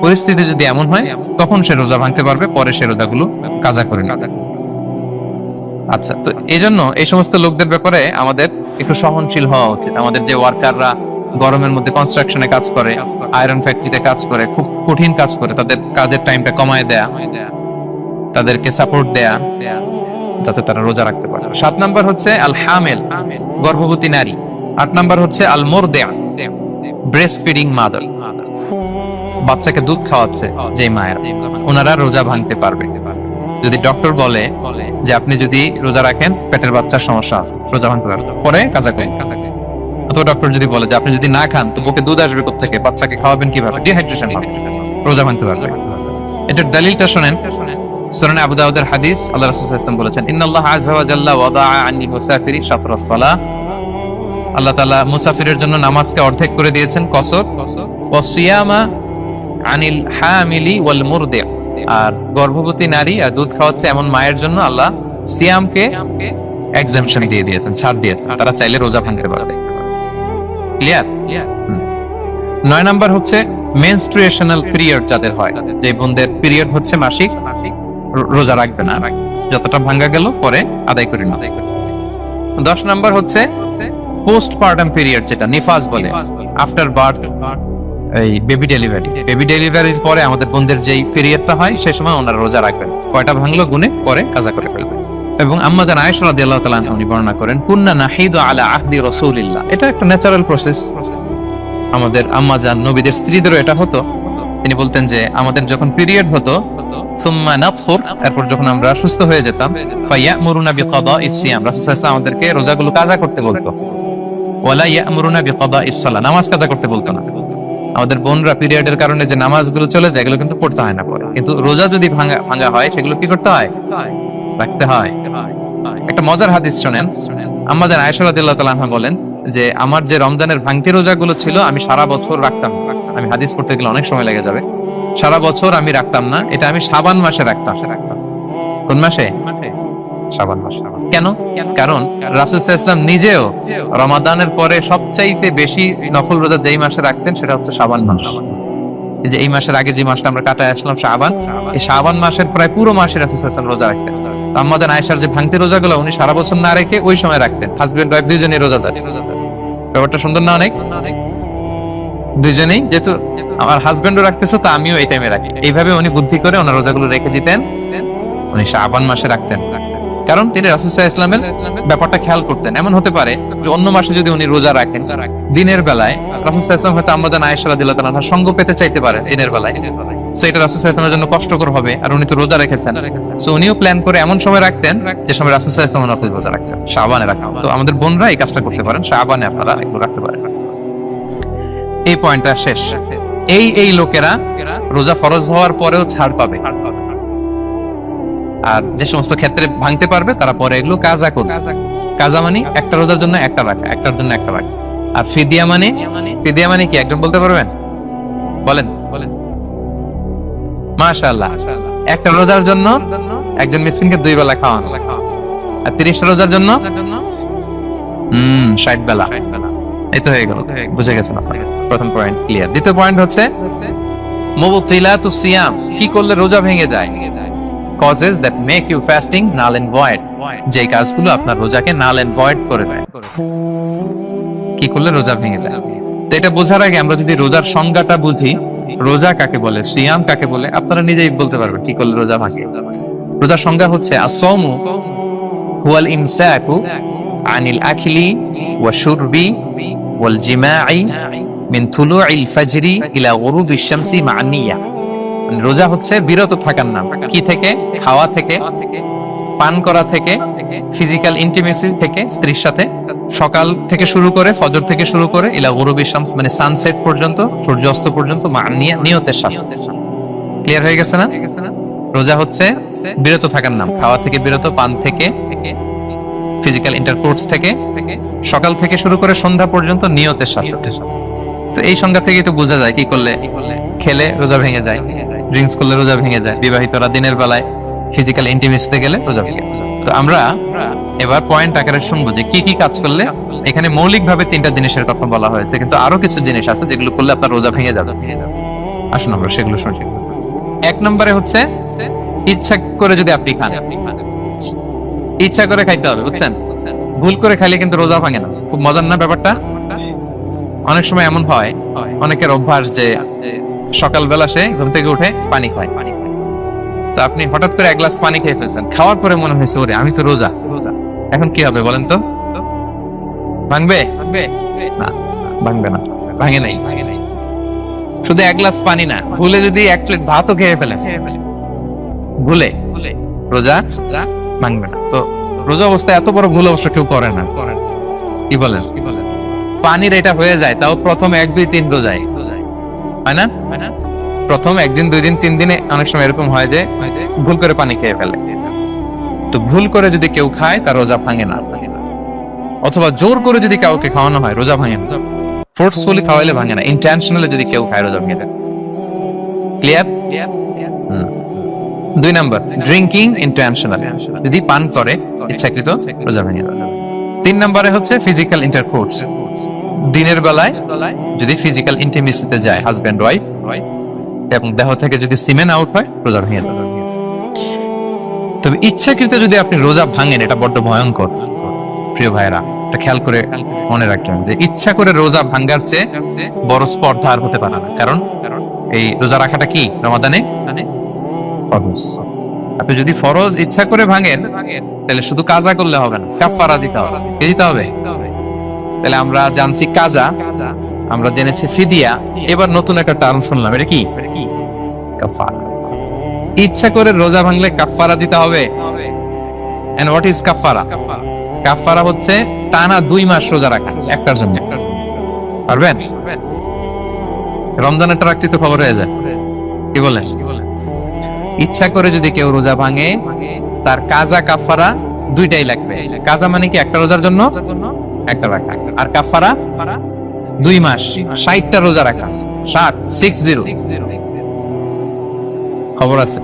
পরিস্থিতি যদি এমন হয় তখন সে রোজা ভাঙতে পারবে, পরে সে রোজাগুলো কাজা করে নেবে। আচ্ছা, তো এই জন্য এই সমস্ত লোকদের ব্যাপারে আমাদের একটু সহনশীল হওয়া উচিত। আমাদের যে ওয়ার্কাররা গরমের মধ্যে কনস্ট্রাকশনে কাজ করে, আয়রন ফ্যাক্টরিতে কাজ করে, খুব কঠিন কাজ করে, তাদের কাজের টাইমটা কমায় দেয়া, তাদেরকে সাপোর্ট দেয়া, যাতে তারা রোজা রাখতে পারে। 7 নাম্বার হচ্ছে আল হামিল, গর্ভবতী নারী। 8 নাম্বার হচ্ছে আল মুরদিআ, ব্রেস্ট ফিডিং মাদার, বাচ্চাকে দুধ খাওয়াচ্ছে যে মায়ের, ওনারা রোজা ভাঙতে পারবে। যদি ডক্টর বলে যে আপনি যদি রোজা রাখেন পেটের বাচ্চার সমস্যা আছে, রোজা ভাঙতে পারবে, পরে কাজা করেন। অথবা ডক্টর যদি বলে যে আপনি যদি না খান তো বুকে দুধ আসবে কোত্থেকে, বাচ্চাকে খাওয়াবেন কিভাবে, ডিহাইড্রেশন হবে, রোজা ভাঙতে পারবে। এটার দলিলটা শুনেন, সুনানে আবু দাউদের হাদিস, আল্লাহ রাসূল সাল্লাল্লাহু আলাইহি ওয়াসাল্লাম বলেছেন, ইন্নাল্লাহ আযজা ওয়া জাল্লা ওয়াদাআ আনিল মুসাফিরি শাতরাস সালাহ, আল্লাহ তাআলা মুসাফিরের জন্য নামাজকে অর্ধেক করে দিয়েছেন কসর, ওয়া সিয়ামা আনিল হামিলি ওয়াল মুরদি, আর গর্ভবতী নারী আর দুধ খাওয়াচ্ছে এমন মায়ের জন্য আল্লাহ সিয়ামকে এক্সাম্পশন দিয়ে দিয়েছেন, ছাড় দিয়েছেন, তারা চাইলে রোজা ভাঙতে পারবে। ক্লিয়ার? 9 নাম্বার হচ্ছে মেনস্ট্রুয়েশনাল পিরিয়ড যাদের হয়, যে বোনদের পিরিয়ড হচ্ছে মাসিক, রোজা রাখবে না, যতটা ভাঙা গেল পরে আদায় করে না। 10 নাম্বার হচ্ছে পোস্টপার্টাম পিরিয়ড, যেটা নিফাস বলে, আফটার বার্থ, এই বেবি ডেলিভারির পরে আমাদের বোনদের যেই পিরিয়ডটা হয় সেই সময় ওনারা রোজা রাখবেন। কয়টা ভাঙলো গুনে পরে কাজা করে ফেলবেন। এবং আম্মা জান আয়েশা রাদিয়াল্লাহু তাআলা আনহা উনি বর্ণনা করেন, কুন্না নাহিদু আলা আহদি রাসূলিল্লাহ, এটা একটা ন্যাচারাল প্রসেস। আমাদের আম্মা জান নবীদের স্ত্রীদেরও এটা হতো। তিনি বলতেন যে আমাদের যখন পিরিয়ড হতো, সুম্মা নাতহুর, এরপর যখন আমরা সুস্থ হয়ে যেতাম, ফায়ামুরুনা বিকাদাইস সিয়াম, রাসূল সাল্লাল্লাহু আলাইহি ওয়াসাল্লাম আমাদেরকে রোজাগুলো কাজা করতে বলতো। ওয়ালা ইয়ামুরুনা বিকাদাইস সালাহ, নামাজ কাজা করতে বলতো না। আমাদের বোনরা পিরিয়ডের কারণে যে নামাজগুলো চলে যায় এগুলো কিন্তু পড়তে হয় না পরে, কিন্তু রোজা যদি ভাঙা হয় সেগুলো কি করতে হয়? রাখতে হয়। একটা মজার হাদিস শুনেন, আম্মা জান আয়েশা রাদিয়াল্লাহু তাআলা আনহা বলেন যে আমার যে রমজানের ভাঙতি রোজাগুলো ছিল আমি সারা বছর রাখতাম, আমি হাদিস পড়তে গেলে অনেক সময় লেগে যাবে, সারা বছর আমি রাখতাম না, এটা আমি শাবান মাসে রাখতাম। কোন মাসে? শাবান মাসে। কেন? কারণ রাসূল সাল্লাল্লাহু আলাইহি ওয়াসাল্লাম নিজেও রমাদানের পরে সবচাইতে বেশি নফল রোজা যেই মাসে রাখতেন সেটা হচ্ছে শাবান মাস। এই যে এই মাসের আগে যে মাসটা আমরা কাটায় আসলাম শাবান, এই শাবান মাসের প্রায় পুরো মাসে রাসূল সাল্লাল্লাহু আলাইহি ওয়াসাল্লাম রোজা রাখতেন। আম্মা জান আয়েশার যে ভাঙতি রোজাগুলো উনি সারা বছর না রেখে ওই সময় রাখতেন। হাজবেন্ড ওয়াইফ দুইজনেই রোজাদার। ব্যাপারটা সুন্দর না? অনেক দুইজনেই, যেহেতু আমার হাজবেন্ডও রাখতেছে তো আমিও এই টাইমে রাখি, এইভাবে উনি বুদ্ধি করে ওনার রোজাগুলো রেখে দিতেন। উনি শাবান মাসে রাখতেন। কারণ তিনি রাসূল সাল্লাল্লাহু আলাইহি ওয়াসাল্লামের ব্যাপারটা খেয়াল করতেন। এমন হতে পারে যে অন্য মাসে যদি উনি রোজা রাখেন, দিনের বেলায় রাসূল সাল্লাল্লাহু আলাইহি ওয়াসাল্লাম হয়তো আমাদের আয়েশা রাদিয়াল্লাহু তাআলার সঙ্গ পেতে চাইতে পারে দিনের বেলায়, সো এটা রাসূল সাল্লাল্লাহু আলাইহি ওয়াসাল্লামের জন্য কষ্টকর হবে, আর উনি তো রোজা রেখেছেন, সো উনিও প্ল্যান করে এমন সময় রাখতেন যে সময় রাসূল সাল্লাল্লাহু আলাইহি ওয়াসাল্লাম নফল রোজা রাখতেন, শাবানে রাখতেন। তো আমাদের বোনরা এই কাজটা করতে পারেন, শাবানে আপনারা এগুলো রাখতে পারেন। এই পয়েন্টটা শেষ। এই লোকেরা রোজা ফরজ হওয়ার পরেও ছাড় পাবে, আর যে সমস্ত ক্ষেত্রে ভাঙতে পারবে তারা পরে এগুলো কাজা করবে। কাজা মানে একটা রোজার জন্য একটা রাখা, একটার জন্য একটা রাখা। আর ফিদিয়া মানে কি একজন বলতে পারবেন? বলেন। মাশাআল্লাহ, একটা রোজার জন্য একজন মিসকিনকে 2 বেলা খাওয়ানো, আর 30টা রোজার জন্য 60 বেলা। এই তো হয়ে গেল, বুঝে গেছেন আপনারা। প্রথম পয়েন্ট ক্লিয়ার। দ্বিতীয় পয়েন্ট হচ্ছে মুবতিলাতুস সিয়াম, কি করলে রোজা ভেঙে যায়। causes that make you fasting null and void, যে কাজগুলো আপনার রোজাকে null and void করে দেয়, কি করলে রোজা ভেঙে যায়। তো এটা বোঝার আগে আমরা যদি রোজার সংজ্ঞাটা বুঝি, রোজা কাকে বলে, সিয়াম কাকে বলে, আপনারা নিজেই বলতে পারবেন কি করলে রোজা ভাঙে। রোজার সংজ্ঞা হচ্ছে as-sawmu huwal imsaku anil akli wa shurbi wal jima'i min tulu'il fajri ila ghurubish shamsi ma'an niyyah। রোজা হচ্ছে বিরত থাকার নাম, কি থেকে? খাওয়া থেকে, পান করা থেকে, ফিজিক্যাল ইন্টিমেসি থেকে, স্ত্রীর সাথে, সকাল থেকে শুরু করে, ফজর থেকে শুরু করে ইলা গুরুবিশ শামস মানে সানসেট পর্যন্ত, সূর্যাস্ত পর্যন্ত, নিয়তের সাথে। ক্লিয়ার হয়ে গেছে না? রোজা হচ্ছে বিরত থাকার নাম, খাওয়া থেকে বিরত, পান থেকে, ফিজিক্যাল ইন্টারকোর্স থেকে, সকাল থেকে শুরু করে সন্ধ্যা পর্যন্ত নিয়তের সাথে। তো এই সংজ্ঞা থেকেই তো বোঝা যায় কি করলে, খেলে রোজা ভেঙে যায়, ড্রিঙ্কস করলে রোজা ভেঙে যায়, বিবাহিতরা দিনের বেলায় ফিজিক্যাল ইন্টিমেসিতে গেলে রোজা ভেঙে যায়। তো আমরা এবার পয়েন্ট আকারে শুনবো যে কি কি কাজ করলে। এখানে মৌলিকভাবে 3টা জিনিসের কথা বলা হয়েছে, কিন্তু আরো কিছু জিনিস আছে যেগুলো করলে আপনার রোজা ভেঙে যাবে। আসুন আমরা সেগুলো শুনি। 1 নম্বরে হচ্ছে ইচ্ছা করে যদি আপনি খান, ইচ্ছা করে খাইতে হবে, বুঝছেন? ভুল করে খাইলে কিন্তু রোজা ভাঙে না। খুব মজার না ব্যাপারটা? অনেক সময় এমন হয়, অনেকের অভ্যাস যে সকালবেলা সে ঘুম থেকে উঠে পানি খায়, তো আপনি হঠাৎ করে 1 গ্লাস পানি খেয়ে ফেলছেন, খাওয়ার পরে মনে হয়েছে ওরে আমি তো রোজা, এখন কি হবে বলেন তো? ভাঙবে? না, ভাঙবে না, ভাঙে নাই। শুধু 1 গ্লাস পানি না, ভুলে যদি 1 প্লেট ভাতও খেয়ে ফেলেন, ভুলে, রোজা ভাঙবে না। তো রোজা অবস্থায় এত বড় ভুল অবশ্য কেউ করে না, কি বলেন? পানির এটা হয়ে যায়, তাও প্রথম 1, 2, 3 রোজায়, হয় না? প্রথম 1 দিন, 2 দিন, 3 দিনে অনেক সময় এরকম হয় যে ভুল করে পানি খেয়ে ফেলে। তো ভুল করে যদি কেউ খায় তার রোজা ভাঙে না, অথবা জোর করে যদি কাউকে খাওয়ানো হয় রোজা ভাঙে না। ফোর্সফুলি খাওয়াইলে ভাঙে না, ইন্টেনশনালি যদি কেউ খায় রোজা ভেঙে যায়। ক্লিয়ার? 2 নাম্বার ড্রিঙ্কিং ইন্টেনশনালি, যদি পান করে ইচ্ছাকৃত রোজা ভেঙে যায়। 3 নম্বরে হচ্ছে ফিজিক্যাল ইন্টারকোর্স, দিনের বেলায় যদি ফিজিক্যাল ইন্টিমেসিতে যায় হাজবেন্ড ওয়াইফ, এবং দেহ থেকে যদি সিমেন আউট হয় রোজা ভেঙে যায়। তবে ইচ্ছাকৃত যদি আপনি রোজা ভাঙেন, এটা বড্ড ভয়ঙ্কর প্রিয় ভাইরা। এটা খেয়াল করে মনে রাখবেন যে ইচ্ছা করে রোজা ভাঙার চেয়ে বড় স্পর্ধা আর হতে পারে না। কারণ এই রোজা রাখাটা কি রমাদানে ফরজ। আপনি যদি ফরজ ইচ্ছা করে ভাঙেন তাহলে শুধু কাজা করলে হবে না, কাফারা দিতে হবে। কি দিতে হবে? তাহলে আমরা জানছি কাজা, আমরা জেনেছি ফিদিয়া, এবার নতুন একটা টার্ম শুনলাম, এটা কি? কাফারা। ইচ্ছা করে রোজা ভাঙলে কাফারা দিতে হবে। এন্ড হোয়াট ইজ কাফারা? কাফারা হচ্ছে টানা 2 মাস রোজা রাখা একটার জন্য। পারবেন? রমজানেরটা রাখতে তো খবর হয়ে যায়, কি বলেন? ইচ্ছা করে যদি কেউ রোজা ভাঙে তার কাজা কাফারা 2টাই লাগবে। কাজা মানে কি? একটা রোজার জন্য একটা রাখা, আর কাফারা 2 মাস 60টা রোজা রাখা। 60 খবর আছে।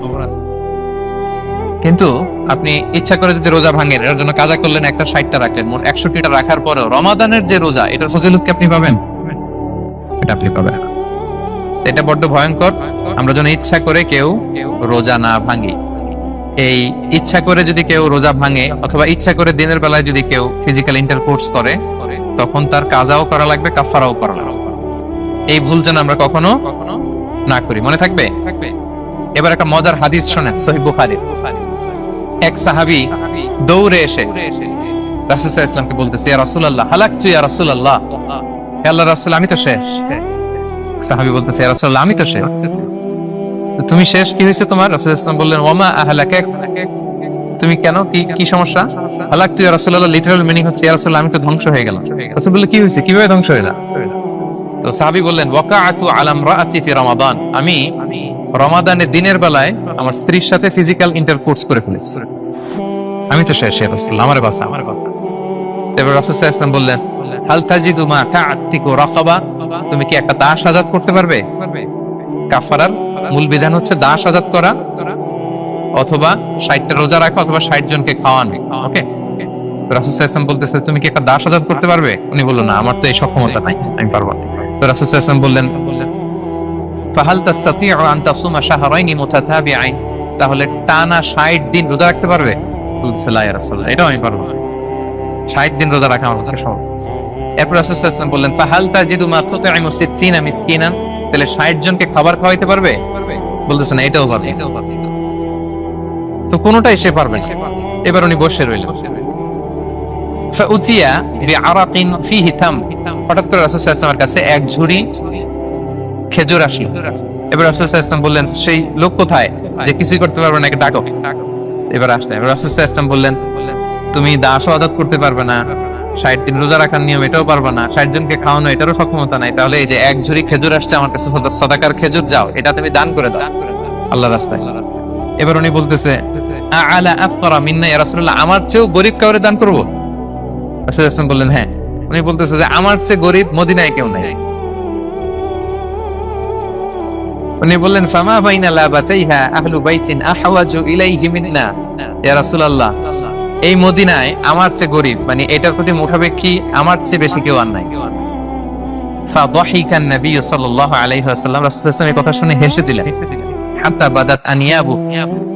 কিন্তু আপনি ইচ্ছা করে যদি রোজা ভাঙেন, এর জন্য কাজা করলেন, একটা 60টা রাখলেন, মোট 61টা রাখার পরেও রমাদানের যে রোজা, এটার ফজিলত কি আপনি পাবেন? এটা আপনি পাবেন না। এটা বড্ড ভয়ঙ্কর। আমরা যেন ইচ্ছা করে কেউ রোজা না ভাঙি। এই ইচ্ছা করে যদি কেউ রোজা ভাঙে, অথবা ইচ্ছা করে দিনের বেলায় যদি কেউ ফিজিক্যাল ইন্টারকোর্স করে, তখন তার কাজাও করা লাগবে, কাফারাও করা লাগবে। এই ভুল যেন আমরা কখনো না করি, মনে থাকবে। এবার একটা মজার হাদিস শোনেন, সহিহ বুখারী। এক সাহাবী দৌড়ে এসে রাসূল সাল্লাল্লাহু আলাইহি ওয়াসাল্লামকে বলতেছে, ইয়া রাসূলুল্লাহ হালাকতু ইয়া রাসূলুল্লাহ, হে আল্লাহর রাসূল আমি তো শেষ। সাহাবী বলতেছে, ইয়া রাসূলুল্লাহ আমি তো শেষ। তুমি শেষ, কি হয়েছে তোমার? রাসূল সাল্লাল্লাহু আলাইহি ওয়াসাল্লাম বললেন, ওয়ামা আহলাকাক, তুমি কেন, কি সমস্যা? হালাকতু ইয়া রাসূলুল্লাহ লিটারাল মিনিং হচ্ছে, ইয়া রাসূলুল্লাহ আমি তো ধ্বংস হয়ে গেলাম। রাসূল বললেন, কি হয়েছে, কিভাবে ধ্বংস হইলা? তো সাহাবী বললেন, ওয়াকাআতু আলা ইমরাআতি ফি রমাদান, আমি রমাদানের দিনের বেলায় আমার স্ত্রীর সাথে ফিজিক্যাল ইন্টারকোর্স করে ফেলেছি, আমি তো শেষ। রাসূলুল্লাহ আমারে বাঁচা। এবার রাসূল সাল্লাল্লাহু আলাইহি ওয়াসাল্লাম বললেন, হাল তাজিদু মা তা'তিকু রাকাবা, তুমি কি একটা দাস আযাদ করতে পারবে? কাফারার মূল বিধান হচ্ছে দাস আযাদ করা, অথবা 60টা রোজা রাখা, অথবা 60 জনকে খাওয়ানো। ওকে, রাসূল সাল্লাল্লাহু আলাইহি ওয়াসাল্লাম বলতেছে, তুমি কি একটা দাস আযাদ করতে পারবে? উনি বললেন, না আমার তো এই সক্ষমতা নাই, আমি পারবো না। তো রাসূল সাল্লাল্লাহু আলাইহি ওয়াসাল্লাম বললেন, ফাহাল তাস্তাতিউ আন তাসুমা শাহরাইনি মুতাতাবিআইন, তাহলে টানা 60 দিন রোজা রাখতে পারবে? বলছে, লা ইয়া রাসূলুল্লাহ, এটাও আমি পারবো না, 60 দিন রোজা রাখা আমার পক্ষে সম্ভব। এরপর রাসূল সাল্লাল্লাহু আলাইহি ওয়াসাল্লাম বললেন, ফাহাল তাজিদু মা তুতঈমু 60 মিসকিনান, তাহলে 60 জনকে খাবার খাওয়াইতে পারবে? বলতেছেন, এটাও পারবে। তো কোনটাই সে পারবে না। এবার উনি বসে রইলেন। ফাউতিয়া বিআরাকিন ফিহি তাম, হঠাৎ করে রাসূল সাল্লাল্লাহু আলাইহি ওয়াসাল্লামের কাছে এক ঝুড়ি খেজুর আসলো। এবার রাসূল সাল্লাল্লাহু আলাইহি ওয়াসাল্লাম বললেন, সেই লোক কোথায় যে কিছুই করতে পারবে না, ডাকো। এবার আসলে এবার রাসূল সাল্লাল্লাহু আলাইহি ওয়াসাল্লাম বললেন, তুমি দাস আযাদ করতে পারবে না, 60 দিন রোজা রাখার নিয়ম এটাও পারবে না, 60 জনকে খাওয়ানো এটারও সক্ষমতা নাই, তাহলে এই যে এক ঝুড়ি খেজুর আসছে আমার কাছে, সাদাকার খেজুর, যাও এটা তুমি দান করে দাও আল্লাহর রাস্তায়। এবার উনি বলতেছে, আলা আফকারা মিন্না ইয়া রাসূলুল্লাহ, আমার চেয়েও গরীব কাউরে দান করব? রাসূল সাল্লাল্লাহু আলাইহি ওয়াসাল্লাম বললেন, হ্যাঁ। উনি বলতেছে যে আমার চেয়ে গরীব মদিনায় কেউ নাই। উনি বললেন, ফামা বাইনা লাবাতাইহা আহলু বাইতিন আহওয়াজু ইলাইহি মিন্না ইয়া রাসূলুল্লাহ, এই মদিনায় আমার চেয়ে গরীব, মানে এটার প্রতি মুখাপেক্ষী আমার চেয়ে বেশি কেউ আর নাই। ফাদাহিকা নবী সাল্লাল্লাহু আলাইহি ওয়াসাল্লাম, রাসূল সাল্লাল্লাহু আলাইহি ওয়াসাল্লাম এই কথা শুনে হেসে দিলেন। হাত্তা বাদাত আনিয়াবু,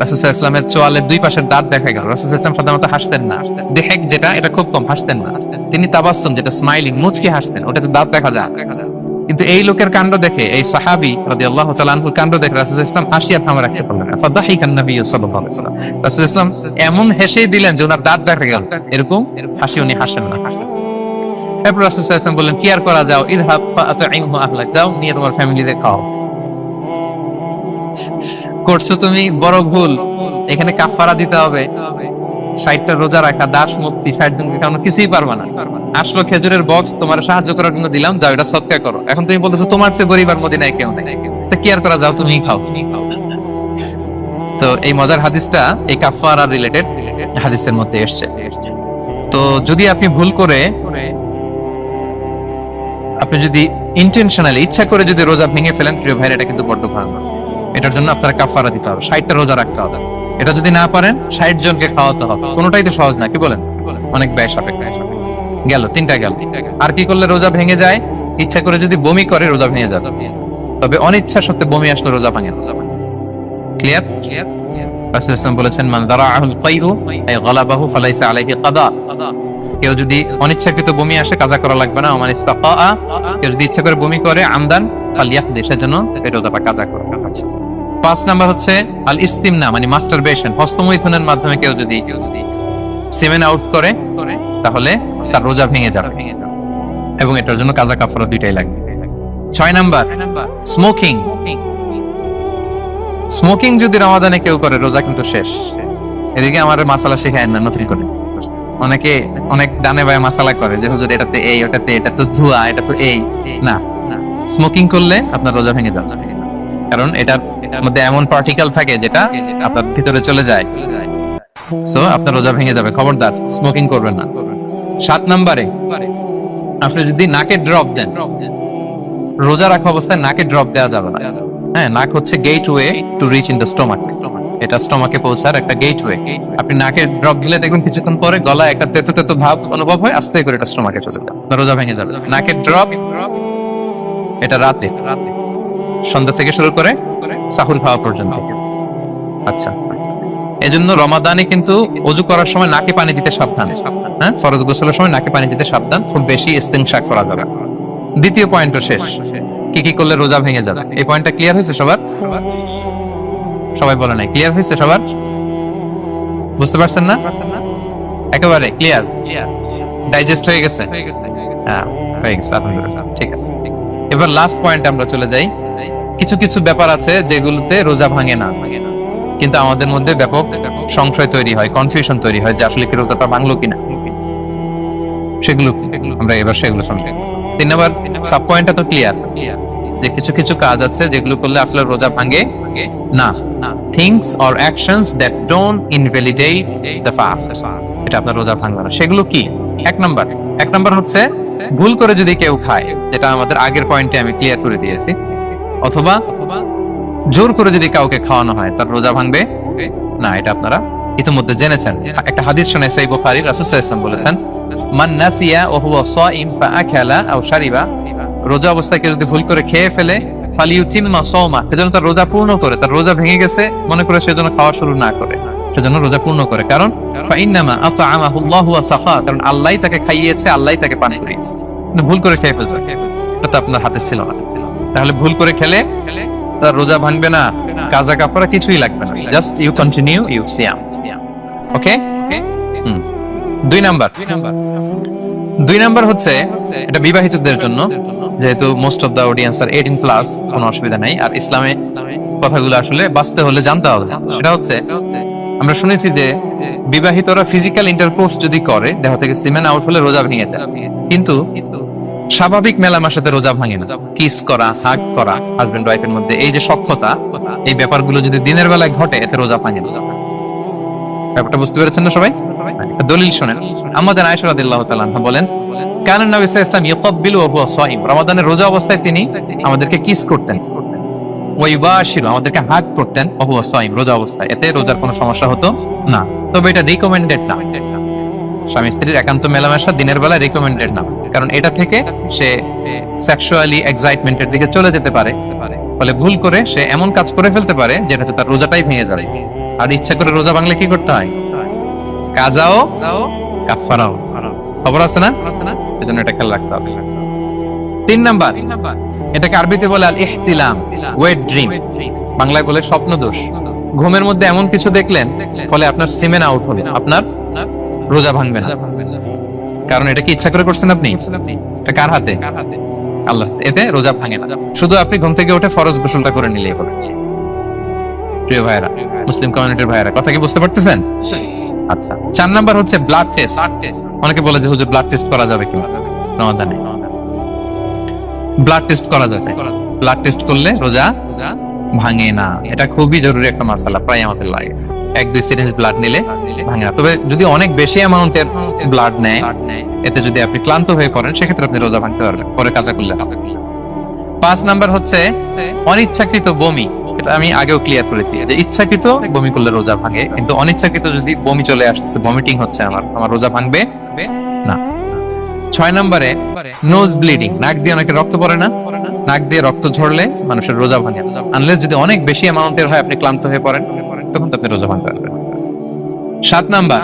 রাসূল সাল্লাল্লাহু আলাইহি ওয়াসাল্লামের চোয়ালের দুই পাশের দাঁত দেখা গেল। রাসূল সাল্লাল্লাহু আলাইহি ওয়াসাল্লাম সাধারণত হাসতেন না, দেহেক যেটা এটা খুব কম, হাসতেন না। তিনি তাবাসসুম, যেটা স্মাইলিং, মুচকি হাসতেন, ওটাতে দাঁত দেখা যায়। কিন্তু এই লোকের কাণ্ড দেখে, এই সাহাবী রাদিয়াল্লাহু তাআলা আনহুর কাণ্ড দেখে রাসূল সাল্লাল্লাহু আলাইহি ওয়াসাল্লাম হাসি আর থামা রাখতে পারলেন না। ফাদাহিকা নবী সাল্লাল্লাহু আলাইহি ওয়াসাল্লাম, রাসূল সাল্লাল্লাহু আলাইহি ওয়াসাল্লাম এমন হেসেই দিলেন যে ওনার দাঁত দেখা গেল, এরকম হাসি উনি হাসেন না। এরপর রাসূল সাল্লাল্লাহু আলাইহি ওয়াসাল্লাম বললেন, কি আর করা, যাও, ইযহাব ফাআতঈমহু আহলাক, যাও নিয়ে তোমার ফ্যামিলিতে খাও। করছো তুমি বড় ভুল, এখানে কাফারা দিতে হবে, 60টা রোজা রাখা, দাস মুক্তি, 60 জনকে খাওয়ানো, কিছুই পারবা না। আসলো খেজুরের বক্স, তোমার সাহায্য করার জন্য দিলাম, যাও এটা সদকা করো। এখন তুমি বলতেছো তোমার চেয়ে গরীব আর মদিনায় কেউ নেই, তো কি আর করা, যাও তুমিই খাও। তো এই মজার হাদিসটা এই কাফারা রিলেটেড হাদিসের মধ্যে এসেছে। তো যদি আপনি ভুল করে, আপনি যদি ইন্টেনশনালি, ইচ্ছা করে যদি রোজা ভেঙে ফেলেন, প্রিয় ভাইরা, এটা কিন্তু বড্ড ভয়ানক। এটার জন্য আপনার কাফারা দিতে হবে, 60টা রোজা রাখতে হবে। এটা যদি না পারেন, 60 জনকে খাওয়াতে হবে। কোনোটাই তো সহজ না, কি বলেন? অনেক ব্যয় সাপেক্ষ। গেল 3টা গেল। আর কি করলে রোজা ভেঙে যায়? ইচ্ছা করে যদি বমি করে রোজা ভেঙে যায়, তবে অনিচ্ছা সত্ত্বে বমি আসলে রোজা ভাঙে। ক্লিয়ার? রাসূল সাল্লাল্লাহু আলাইহি ওয়াসাল্লাম বলেছেন, মান দারাআহুল কাইউ আই গালাবাহু ফালাইসা আলাইহি কাদা, কেউ যদি অনিচ্ছাকৃত বমি আসে কাজা করা লাগবে না। ওমান ইস্তাকা, কেউ যদি ইচ্ছা করে বমি করে, আমদান ফালিয়াকদি, সেজন্য এই রোজাটা কাজা করে। আচ্ছা, 5 নাম্বার হচ্ছে আল ইস্তিমনা, মানে মাস্টারবেশন, হস্তমৈথুনের মাধ্যমে কেউ যদি সেমেন আউট করে, তাহলে তার রোজা ভেঙে যাবে, এবং এটার জন্য কাজা কাফারা দুইটাই লাগবে। 6 নাম্বার স্মোকিং। স্মোকিং যদি রমাদানে কেউ করে, রোজা কিন্তু শেষ। এদিকে আমার মাসালা শেখায় না নতুন করে, অনেকে অনেক ডানে বায়ে মাসালা করে যে হুজুর এটাতে এই, ওটাতে এটা তো ধোঁয়া, এটা তো এই না। স্মোকিং করলে আপনার রোজা ভেঙে যাবে, কারণ এটার মধ্যে এমন পার্টিকেল থাকে যেটা আপনার ভিতরে চলে যায়, সো আপনার রোজা ভেঙে যাবে। খবরদার স্মোকিং করবেন না। 7 নম্বরে আপনি যদি নাকে ড্রপ দেন, রোজা রাখা অবস্থায় নাকে ড্রপ দেওয়া যাবে না। হ্যাঁ, নাক হচ্ছে gateway to reach in the stomach, এটা স্টোমাকে পৌঁছার একটা গেটওয়ে। আপনি নাকে ড্রপ দিলে দেখবেন কিছুক্ষণ পরে গলায় একটা তেতো তেতো ভাব অনুভব হয়, আস্তে করে এটা স্টোমাকে চলে যাবে, রোজা ভেঙে যাবে। নাকের ড্রপ এটা রাতে, সন্ধ্যা থেকে শুরু করে সাহুর খাওয়া পর্যন্ত। আচ্ছা, এজন্য রমাদানে কিন্তু ওযু করার সময় নাকে পানি দিতে সাবধান। হ্যাঁ, ফরজ গোসলের সময় নাকে পানি দিতে সাবধান, খুব বেশি ইস্তিনশাক করা যাবে। দ্বিতীয় পয়েন্টও শেষ, কি কি করলে রোজা ভেঙে যাবে। এই পয়েন্টটা ক্লিয়ার হয়েছে সবার? সবাই বলে নাই, ক্লিয়ার হয়েছে সবার? বুঝতে পারছেন না? একেবারে ক্লিয়ার, ডাইজেস্ট হয়ে গেছে? হ্যাঁ, হয়ে গেছে, আলহামদুলিল্লাহ। ঠিক আছে, এবার লাস্ট পয়েন্ট আমরা চলে যাই। কিছু কিছু ব্যাপার আছে যেগুলোতে রোজা ভাঙে না, কিন্তু আমাদের মধ্যে ব্যাপক সংশয় তৈরি হয়, কনফিউশন তৈরি হয় যে আসলে কি রোজাটা ভাঙলো কিনা। সেগুলো আমরা এবার সেগুলো শুনবো। 3 নম্বর সাব পয়েন্টটা তো ক্লিয়ার, যে কিছু কিছু কাজ আছে যেগুলো করলে আসলে রোজা ভাঙে না। Things or actions that don't invalidate the fast, এটা আপনার রোজা ভাঙবে না। সেগুলো কি? এক নাম্বার হচ্ছে ভুল করে যদি কেউ খায়, যেটা আমাদের আগের পয়েন্টে আমি ক্লিয়ার করে দিয়েছি, অথবা জোর করে যদি কাউকে খাওয়ানো হয়, তার রোজা ভাঙবে না, এটা আপনারা ইতিমধ্যে জেনেছেন। একটা হাদিস শুনে সহিহ বুখারী, রাসূল সাল্লাল্লাহু আলাইহি ওয়াসাল্লাম বলেছেন, মান নাসিয়া ওয়া হুয়া সাইম ফাআকালা আও শারিবা, রোজা অবস্থায় কেউ যদি ভুল করে খেয়ে ফেলে, ফালিউতিম্মা সাওমা, সেজন্য তার রোজা পূর্ণ করে, তার রোজা ভেঙে গেছে মনে করে সেজন্য খাওয়া শুরু না করে, সেজন্য রোজা পূর্ণ করে। কারণ ফাইন্নামা আতআমাহুল্লাহু ওয়া সাখা, কারণ আল্লাহই তাকে খাইয়েছে, আল্লাহই তাকে পান করিয়েছে। কিন্তু ভুল করে খেয়ে ফেলছে, এটা তো আপনার হাতে ছিল না। তাহলে ভুল করে খেলে তার রোজা ভাঙবে না, কাজা কাফারা কিছুই লাগবে না, জাস্ট ইউ কন্টিনিউ ইউ সিয়াম। ওকে? 2 নাম্বার হচ্ছে, এটা বিবাহিতদের জন্য, যেহেতু most of the audience are 18+, কোনো অসুবিধা নাই। আর ইসলামে কথাগুলো আসলে বাঁচতে হলে জানতে হবে। সেটা হচ্ছে, আমরা শুনেছি যে বিবাহিতরা ফিজিক্যাল ইন্টারকোর্স যদি করে, দেহ থেকে সিমেন আউট হলে রোজা ভেঙে যায়, কিন্তু স্বাভাবিক মেলামেশাতে রোজা ভাঙে না। কিস করা, হাগ করা হাজবেন্ড ওয়াইফের মধ্যে, এই যে সখ্যতা, এই ব্যাপারগুলো যদি দিনের বেলায় ঘটে, এতে রোজা ভাঙে না। ব্যাপারটা বুঝতে পেরেছেন না সবাই? দলিল শুনেন। আমাদের আয়েশা রাদিয়াল্লাহু তাআলা আনহা বলেন, কানা নবী সাল্লাল্লাহু আলাইহি ওয়াসাল্লাম ইয়াকাব্বিলু ওয়া হুয়া সাইম, রমাদানের রোজা অবস্থায় তিনি আমাদেরকে কিস করতেন, ওয়া ইউবাশিরু, আমাদেরকে হাগ করতেন, ওয়া হুয়া সাইম, রোজা অবস্থায়। এতে রোজার কোনো সমস্যা হতো না। তবে এটা রিকমেন্ডেড না, স্বামী স্ত্রীর একান্ত মেলামেশা দিনের বেলা রিকমেন্ডেড না, কারণ এটা থেকে সে সেক্সুয়ালি এক্সাইটমেন্টের দিকে চলে যেতে পারে, ফলে ভুল করে সে এমন কাজ করে ফেলতে পারে যেটাতে তার রোজাটাই ভেঙে যাবে। আর ইচ্ছা করে রোজা ভাঙলে কি করতে হয়? কাজাও কাফারাও, খবর আছে না? এজন্য এটা খেয়াল রাখতে হবে। 3 নাম্বার, এটাকে আরবিতে বলে আল ইহতিলাম, ওয়েট ড্রিম, বাংলায় বলে স্বপ্ন দোষ। ঘুমের মধ্যে এমন কিছু দেখলেন ফলে আপনার সিমেন আউট হলো, আপনার রোজা ভাঙবে না, কারণ এটা কি ইচ্ছা করে করছেন আপনি? এটা কার হাতে? আল্লাহ। এতে রোজা ভাঙে না, শুধু আপনি ঘুম থেকে উঠে ফরজ গোসলটা করে নিলেই হবে। প্রিয় ভাইরা, মুসলিম কমিউনিটির ভাইরা, কথা কি বুঝতে পারতেছেন? আচ্ছা, 4 নাম্বার হচ্ছে ব্লাড টেস্ট। অনেকে বলে যে হুজুর ব্লাড টেস্ট করা যাবে কি? রমাদানে ব্লাড টেস্ট করা যাবে। ব্লাড টেস্ট করলে রোজা ভাঙে না, এটা খুবই জরুরি একটা মাসালা, প্রায় আমাদের লাগে। 1-2 সিরিঞ্জ ব্লাড নিলে ভাঙে না। তবে যদি অনেক বেশি অ্যামাউন্টের ব্লাড নেয়, এতে যদি আপনি ক্লান্ত হয়ে পড়েন, সেক্ষেত্রে আপনি রোজা ভাঙতে পারবেন, পরে কাজা করলে। 5 নাম্বার হচ্ছে অনিচ্ছাকৃত বমি। এটা আমি আগেও ক্লিয়ার করেছি যে ইচ্ছাকৃত বমি করলে রোজা ভাঙে, কিন্তু অনিচ্ছাকৃত যদি বমি চলে আসছে, ভমিটিং হচ্ছে, আমার রোজা ভাঙবে না। 6 নম্বরে নোজ ব্লিডিং, নাক দিয়ে অনেকে রক্ত পড়ে না, নাক দিয়ে রক্ত ঝরলে মানুষের রোজা ভাঙে, আনলেস যদি অনেক বেশি অ্যামাউন্টের হয়, আপনি ক্লান্ত হয়ে পড়েন, তখন তো আপনি রোজা ভাঙতে পারবেন। 7 নাম্বার,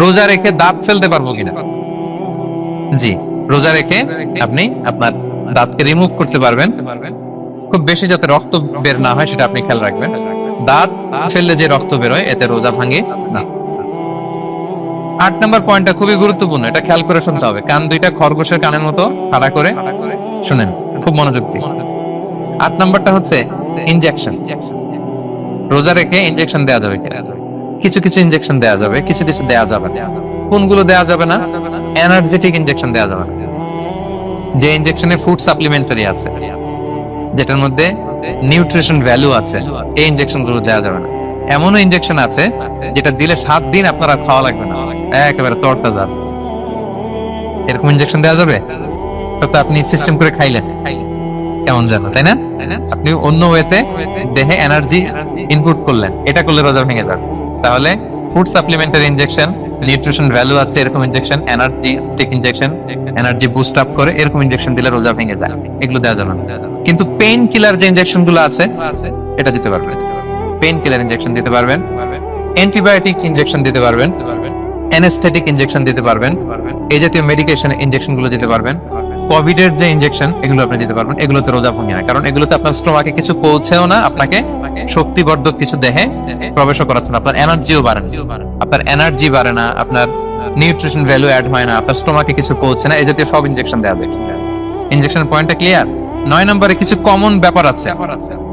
রোজা রেখে দাঁত ফেলতে পারবো কিনা? জি, রোজা রেখে আপনি আপনার দাঁতকে রিমুভ করতে পারবেন, খুব বেশি যাতে রক্ত বের না হয় সেটা আপনি খেয়াল রাখবেন। দাঁত ফেললে যে রক্ত বের হয়, এতে রোজা ভাঙে না। 8 নাম্বার পয়েন্টটা খুবই গুরুত্বপূর্ণ, এটা খেয়াল করে শুনতে হবে। কান দুইটা খরগোশের কানের মতো খাড়া করে শুনেন, খুব মনোযোগ দিয়ে। 8 নাম্বারটা হচ্ছে ইনজেকশন। রোজা রেখে ইনজেকশন দেওয়া যাবে কিনা? কিছু কিছু ইনজেকশন দেওয়া যাবে, কিছু কিছু দেওয়া যাবে না। কোনগুলো দেওয়া যাবে না? এনার্জেটিক ইনজেকশন দেওয়া যাবে না, যে ইনজেকশনে ফুড সাপ্লিমেন্টারি আছে, যেটার মধ্যে নিউট্রিশন ভ্যালু আছে, এই ইনজেকশন গুলো দেওয়া যাবে না। এমনও ইনজেকশন আছে যেটা দিলে 7 দিন আপনারা খাওয়া লাগবে না, একেবারে তরতাজা, এরকম ইনজেকশন দেওয়া যাবে? তো আপনি সিস্টেম করে খাইলেন, কেমন জানো, তাই না? আপনি অন্য ওয়েতে দেহে এনার্জি ইনপুট করলেন, এটা করলে রোজা ভেঙে যাবে। তাহলে food supplementary injection, nutrition value আছে এরকম injection, energetic injection, energy boost up করে এরকম ইনজেকশন দিলে রোজা ভেঙে যায়, এগুলো দেওয়া যাবে না। কিন্তু পেইন কিলার যে ইনজেকশন গুলো আছে, এটা দিতে পারবেন। পেইন কিলার ইনজেকশন দিতে পারবেন, অ্যান্টিবায়োটিক ইনজেকশন দিতে পারবেন, অ্যানেস্থেটিক ইনজেকশন দিতে পারবেন, এই জাতীয় মেডিকেশন ইনজেকশন গুলো দিতে পারবেন। কোভিডের যে ইনজেকশন, এগুলো আপনি দিতে পারবেন। এগুলোতে রোজা ভাঙে না, কারণ এগুলোতে আপনার স্টোমাকে কিছু পৌঁছেও না, আপনাকে শক্তিবর্ধক কিছু দেহে প্রবেশ করাচ্ছেন, আপনার এনার্জিও বাড়ে না, আপনার এনার্জি বাড়ে না, আপনার নিউট্রিশন ভ্যালু অ্যাড হয় না, আপনার স্টোমাকে কিছু পৌঁছে না, এই জাতীয় সব ইনজেকশন দেওয়া যায়। ইনজেকশন পয়েন্টটা ক্লিয়ার। 9 নম্বরে কিছু কমন ব্যাপার আছে,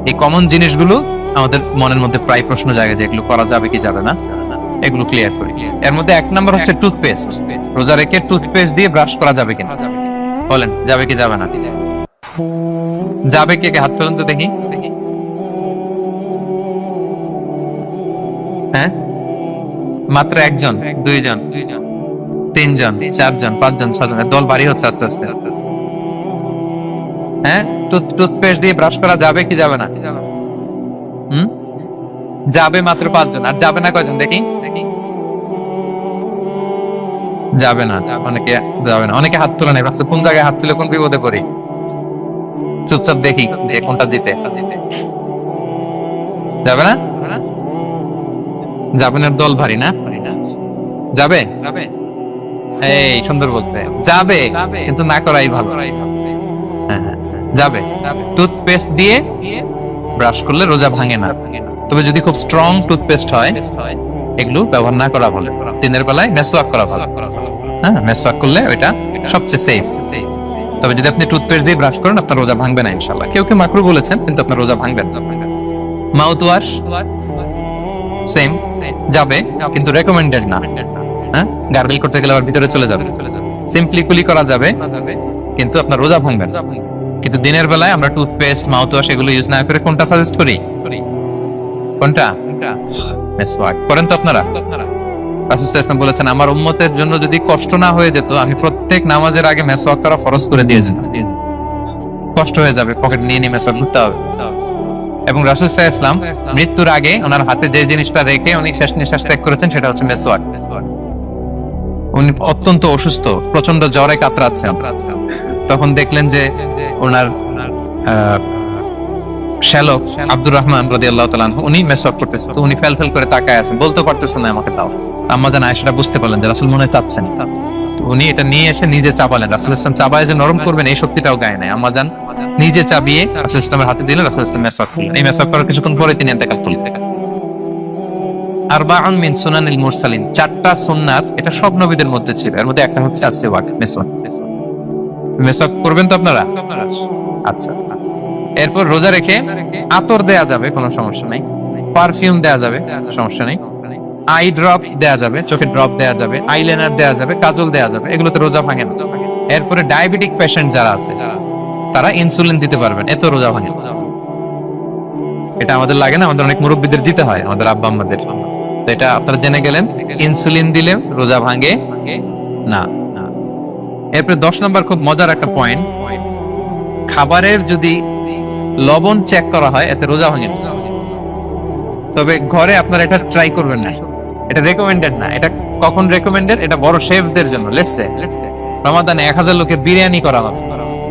এই কমন জিনিসগুলো আমাদের মনের মধ্যে প্রায় প্রশ্ন জাগে যে এগুলো করা যাবে কি যাবে না, এগুলো ক্লিয়ার করি। এর মধ্যে 1 নম্বর হচ্ছে টুথপেস্ট। রোজা রেখে টুথপেস্ট দিয়ে ব্রাশ করা যাবে কিনা, বলেন যাবে কি যাবে না? যাবে, কে কে হাত তুলুন তো দেখি। হ্যাঁ, মাত্র 1 জন, 2 জন, 3 জন, 4 জন, 5 জন, 6 জন, দল ভারী হচ্ছে আস্তে আস্তে। হ্যাঁ, টুথপেস্ট দিয়ে ব্রাশ করা যাবে কি যাবে না? যাবে মাত্র 5 জন। আর যাবে না কয়জন দেখি? যাবে না, অনেকে যাবে না, অনেকে হাত তোলে না। কোন জায়গায় হাত তুলে কোন বিপদে পড়ি? চুপচাপ দেখি কোনটা জিতে। যাবে না, যাবে না, দল ভারী না? যাবে, এই সুন্দর বলছে, যাবে কিন্তু না করাই ভালো। হ্যাঁ, যাবে। টুথপেস্ট দিয়ে ব্রাশ করলে রোজা ভাঙে না, তবে যদি খুব স্ট্রং টুথপেস্ট হয় এগুলো ব্যবহার না করা ভালো। দিনের বেলায় মেসওয়াক করা ভালো। হ্যাঁ, মেসওয়াক করলে ওইটা সবচেয়ে সেফ। তবে যদি আপনি টুথপেস্ট দিয়ে ব্রাশ করেন আপনার রোজা ভাঙবে না ইনশাআল্লাহ। কেউ কেউ মাকরু বলেছেন, কিন্তু আপনার রোজা ভাঙবে না। মাউথ ওয়াশ সেম, যাবে কিন্তু রেকমেন্ডেড না। হ্যাঁ, গার্গল করতে গেলে আবার ভিতরে চলে যাবে। সিম্পলি কুলি করা যাবে কিন্তু আপনার রোজা ভাঙবে না। কিন্তু দিনের বেলায় আমরা টুথপেস্ট, মাউথ ওয়াশ এগুলো ইউজ না করে কোনটা সাজেস্ট করি? কোনটা? মেসওয়াক করেন তো আপনারা? রাসূল সাল্লাল্লাহু আলাইহি ওয়াসাল্লাম বলেছেন, আমার উম্মতের জন্য যদি কষ্ট না হয়ে যেত আমি প্রত্যেক নামাজের আগে মেসওয়াক করা ফরজ করে দিয়েছি। কষ্ট হয়ে যাবে, পকেট নিয়ে নিয়ে মেসওয়াক করতে হবে। এবং রাসূল সাল্লাল্লাহু আলাইহি ওয়াসাল্লাম মৃত্যুর আগে ওনার হাতে যে জিনিসটা রেখে উনি শেষ নিঃশ্বাস ত্যাগ করেছেন সেটা হচ্ছে মেসওয়াক। উনি অত্যন্ত অসুস্থ, প্রচন্ড জ্বরে কাতরাচ্ছেন। তখন দেখলেন যে ওনার শ্যালক আব্দুর রহমান রাদিয়াল্লাহু তাআলা আনহু উনি মেসওয়াক করতেছেন। তো উনি ফেল করে তাকায় আছেন, বলতে পারতেছেন না আমাকে দাও। আম্মা জান আয়েশা বুঝতে পারলেন যে রাসূল মনে হয় চাচ্ছেন। তো উনি এটা নিয়ে এসে নিজে চাবালেন। রাসূল সাল্লাল্লাহু আলাইহি ওয়াসাল্লাম চাবায় যে নরম করবেন এই শক্তিটাও গায়ে নাই। আম্মা জান নিজে চাবিয়ে রাসূল সাল্লাল্লাহু আলাইহি ওয়াসাল্লামের হাতে দিলেন, রাসূল সাল্লাল্লাহু আলাইহি ওয়াসাল্লাম মেসওয়াক করলেন। এই মেসওয়াক করার কিছুক্ষণ পরে তিনি ইন্তেকাল করলেন। আরবাউন মিন সুনানিল মুরসালিন, 4টা সুন্নাত, এটা সব নবীদের মধ্যে ছিল। এর মধ্যে একটা হচ্ছে আসওয়াক, মেসওয়াক। মেসওয়াক করবেন তো আপনারা? আচ্ছা। এরপর রোজা রেখে আতর দেয়া যাবে, কোনো সমস্যা নাই। পারফিউম দেয়া যাবে, সমস্যা নেই। আই ড্রপ দেয়া যাবে, চোখে ড্রপ দেয়া যাবে, আইলাইনার দেয়া যাবে, কাজল দেয়া যাবে, এগুলোতে রোজা ভাঙে না। এরপরে ডায়াবেটিক পেশেন্ট যারা আছে তারা ইনসুলিন দিতে পারবেন, এত রোজা ভাঙে। এটা আমাদের লাগে না, আমাদের অনেক মুরব্বীদের দিতে হয়, আমাদের আব্বা আম্মাদের। তো এটা আপনারা জেনে গেলেন, ইনসুলিন দিলে রোজা ভাঙে না। এরপরে 10 নম্বর খুব মজার একটা পয়েন্ট, খাবারের যদি লবণ চেক করা হয় এতে রোজা ভাঙে না। তবে ঘরে আপনারা এটা ট্রাই করবেন না, এটা রেকমেন্ডেড না। এটা কখন রেকমেন্ডেড? এটা বড় শেফদের জন্য। লেটস সে রমাদানে 1000 লোকের বিরিয়ানি করা হবে,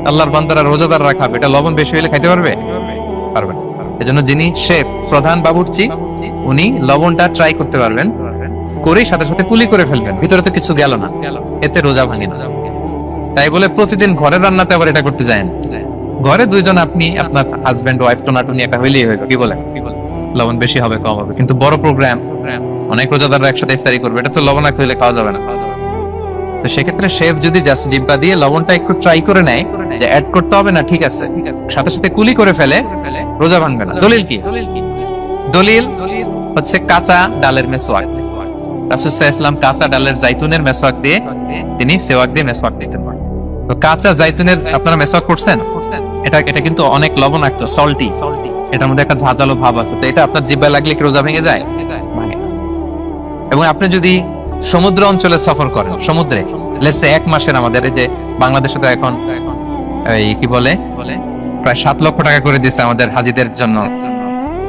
আল্লাহর বান্দারা রোজাদাররা খাবে, এটা লবণ বেশি হলে খাইতে পারবে? পারবে না। এজন্য যিনি শেফ, প্রধান বাবুর্চি, উনি লবণটা ট্রাই করতে পারবেন, করে সাথে সাথে কুলি করে ফেলবেন, ভিতরে তো কিছু গেল না, এতে রোজা ভাঙে না। তাই বলে প্রতিদিন ঘরের রান্নাতে আবার এটা করতে যায় না। ঘরে 2 জন, আপনি আপনার হাজবেন্ড ওয়াইফ টোনাটুনি একটা হইলেই হইলো, কি বলেন? লবণ বেশি হবে কম হবে। কিন্তু বড় প্রোগ্রাম, অনেক রোজাদাররা একসাথে ইফতারি করবে, এটা তো লবণাক্ত হইলে খাওয়া যাবে না। তো সেক্ষেত্রে শেফ যদি জাস্ট জিব্বা দিয়ে লবণটা একটু ট্রাই করে নেয় যে অ্যাড করতে হবে না, ঠিক আছে, সাথে সাথে কুলি করে ফেলে, রোজা ভাঙবে না। দলিল কি? দলিল হচ্ছে কাঁচা ডালের মেসওয়াক। রাসূল সাল্লাল্লাহু আলাইহি ওয়াসাল্লাম কাঁচা ডালের জাইতুনের মেসওয়াক দিয়ে তিনি সেওয়াক দিয়ে মেসওয়াক দিতেন। তো কাঁচা জাইতুনের আপনারা মেসওয়াক করছেন, এটা কিন্তু অনেক লবণাক্ত, সল্টি, এটার মধ্যে একটা ঝাঁঝালো ভাব আছে। তো এটা আপনার জিহ্বায় লাগলে কি রোজা ভেঙে যায়? ভাঙে না। এবং আপনি যদি সমুদ্র অঞ্চলে সফর করেন, সমুদ্রে লেটস সে 1 মাসের, আমাদের এই যে বাংলাদেশে তো এখন এই কি বলে প্রায় 7 লক্ষ টাকা করে দিয়েছে আমাদের হাজিদের জন্য,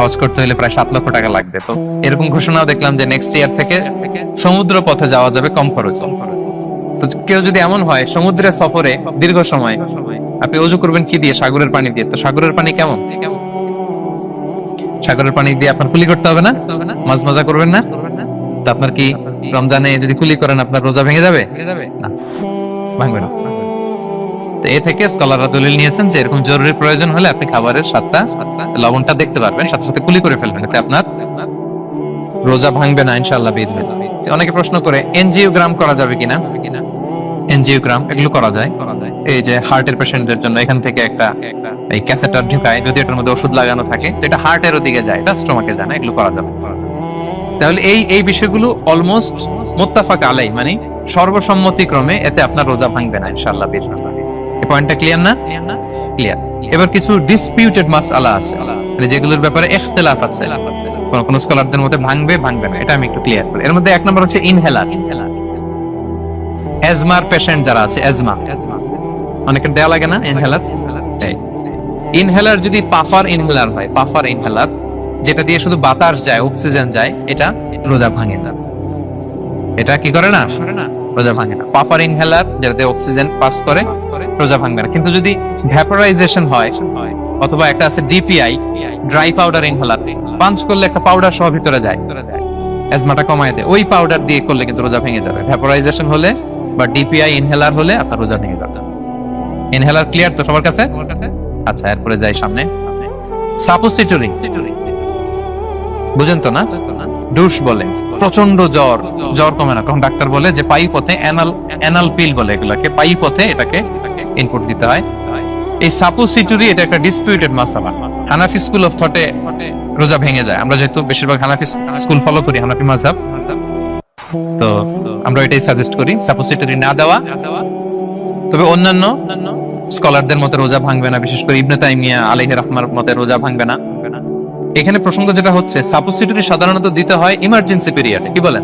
হজ করতে হলে প্রায় 7 লক্ষ টাকা লাগবে। তো এরকম ঘোষণাও দেখলাম যে নেক্সট ইয়ার থেকে সমুদ্র পথে যাওয়া যাবে কম খরচে। তো কেউ যদি এমন হয় সমুদ্রের সফরে দীর্ঘ সময়, আপনি ওযু করবেন কি দিয়ে? সাগরের পানি দিয়ে। তো সাগরের পানি কেমন? সাগরের পানি দিয়ে আপনার কুলি করতে হবে না, মাছ মজা করবেন না। তো আপনার কি রমজানে যদি কুলি করেন আপনার রোজা ভেঙে যাবে? না, ভাঙবে না। তো এ থেকে স্কলাররা দলিল নিয়েছেন যে এরকম জরুরি প্রয়োজন হলে আপনি খাবারের স্বাদটা লবণটা দেখতে পারবেন, সাথে সাথে কুলি করে ফেলবেন, এতে আপনার রোজা ভাঙবে না ইনশাআল্লাহ বিইذনিল্লাহ। অনেকে প্রশ্ন করে এনজিওগ্রাম করা যাবে কিনা। এনজিওগ্রাম এগুলো করা যায়, এই যে হার্টের পেশেন্টদের জন্য এখান থেকে একটা এই ক্যাথেটার ঢুকায়, যদি এটার মধ্যে ওষুধ লাগানো থাকে তো এটা হার্টের দিকে যায়, এটা স্টোমাকে যায় না, এগুলো করা যাবে। তাহলে এই বিষয়গুলো অলমোস্ট মুত্তাফাক আলাই, মানে সর্বসম্মতিক্রমে এতে আপনার রোজা ভাঙবে না ইনশাআল্লাহ বিইذনিল্লাহ। এই পয়েন্টটা ক্লিয়ার না? ক্লিয়ার। এবার কিছু ডিসপিউটেড মাসআলা আছে, মানে যেগুলোর ব্যাপারে ইখতিলাফ আছে, কোন স্কলারদের মধ্যে ভাঙবে না, এটা আমি একটু ক্লিয়ার করি। এর মধ্যে এক নম্বর হচ্ছে ইনহেলার। অ্যাজমার পেশেন্ট যারা আছে, অ্যাজমা অনেকের দেয়া লাগে না ইনহেলার। ইনহেলার যদি পাফার ইনহেলার হয়, পাফার ইনহেলার যেটা দিয়ে শুধু বাতাস যায়, অক্সিজেন যায়, এটা রোজা ভাঙে না। এটা কি করে না? রোজা ভাঙে না। পাফার ইনহেলার যেটাতে অক্সিজেন পাস করে, রোজা ভাঙবে না। কিন্তু যদি ভ্যাপোরাইজেশন হয়, অথবা একটা আছে DPI, dry powder inhaler, punch করলে একটা পাউডার সহ ভিতরে যায়, অ্যাজমাটা কমায় দেয়, ওই পাউডার দিয়ে করলে কিন্তু রোজা ভেঙে যাবে। ভ্যাপোরাইজেশন হলে বা ডিপিআই ইনহেলার হলে আপনার রোজা ভেঙে যাবে। ইনহেলার ক্লিয়ার তো সবার কাছে? আচ্ছা, এরপরে যাই সামনে। সাপোসিটরি বুঝেন তো না? ডুশ বলে, প্রচন্ড জ্বর কমে না, তখন ডাক্তার বলে যে পায়ু পথে অ্যানাল পিল বলে এগুলাকে, পায়ু পথে এটাকে ইনপুট দিতে হয়। এই সাপোসিটরি এটা একটা ডিসপিউটেড মাসআলা। হানাফি স্কুল অফ থটে রোজা ভেঙে যায়। আমরা যেহেতু বেশিরভাগ হানাফি স্কুল ফলো করি, হানাফি মাযহাব, তো আমরা এটাই সাজেস্ট করি সাপোসিটরি না দেওয়া। তবে অন্যান্য স্কলারদের মতে রোজা ভাঙবে না, বিশেষ করে ইবনে তাইমিয়া আলাইহি রাহমার মতে রোজা ভাঙবে না। এখানে প্রসঙ্গ যেটা হচ্ছে, সাপোসিটরি সাধারণত দিতে হয় ইমার্জেন্সি পিরিয়ড। কি বলেন?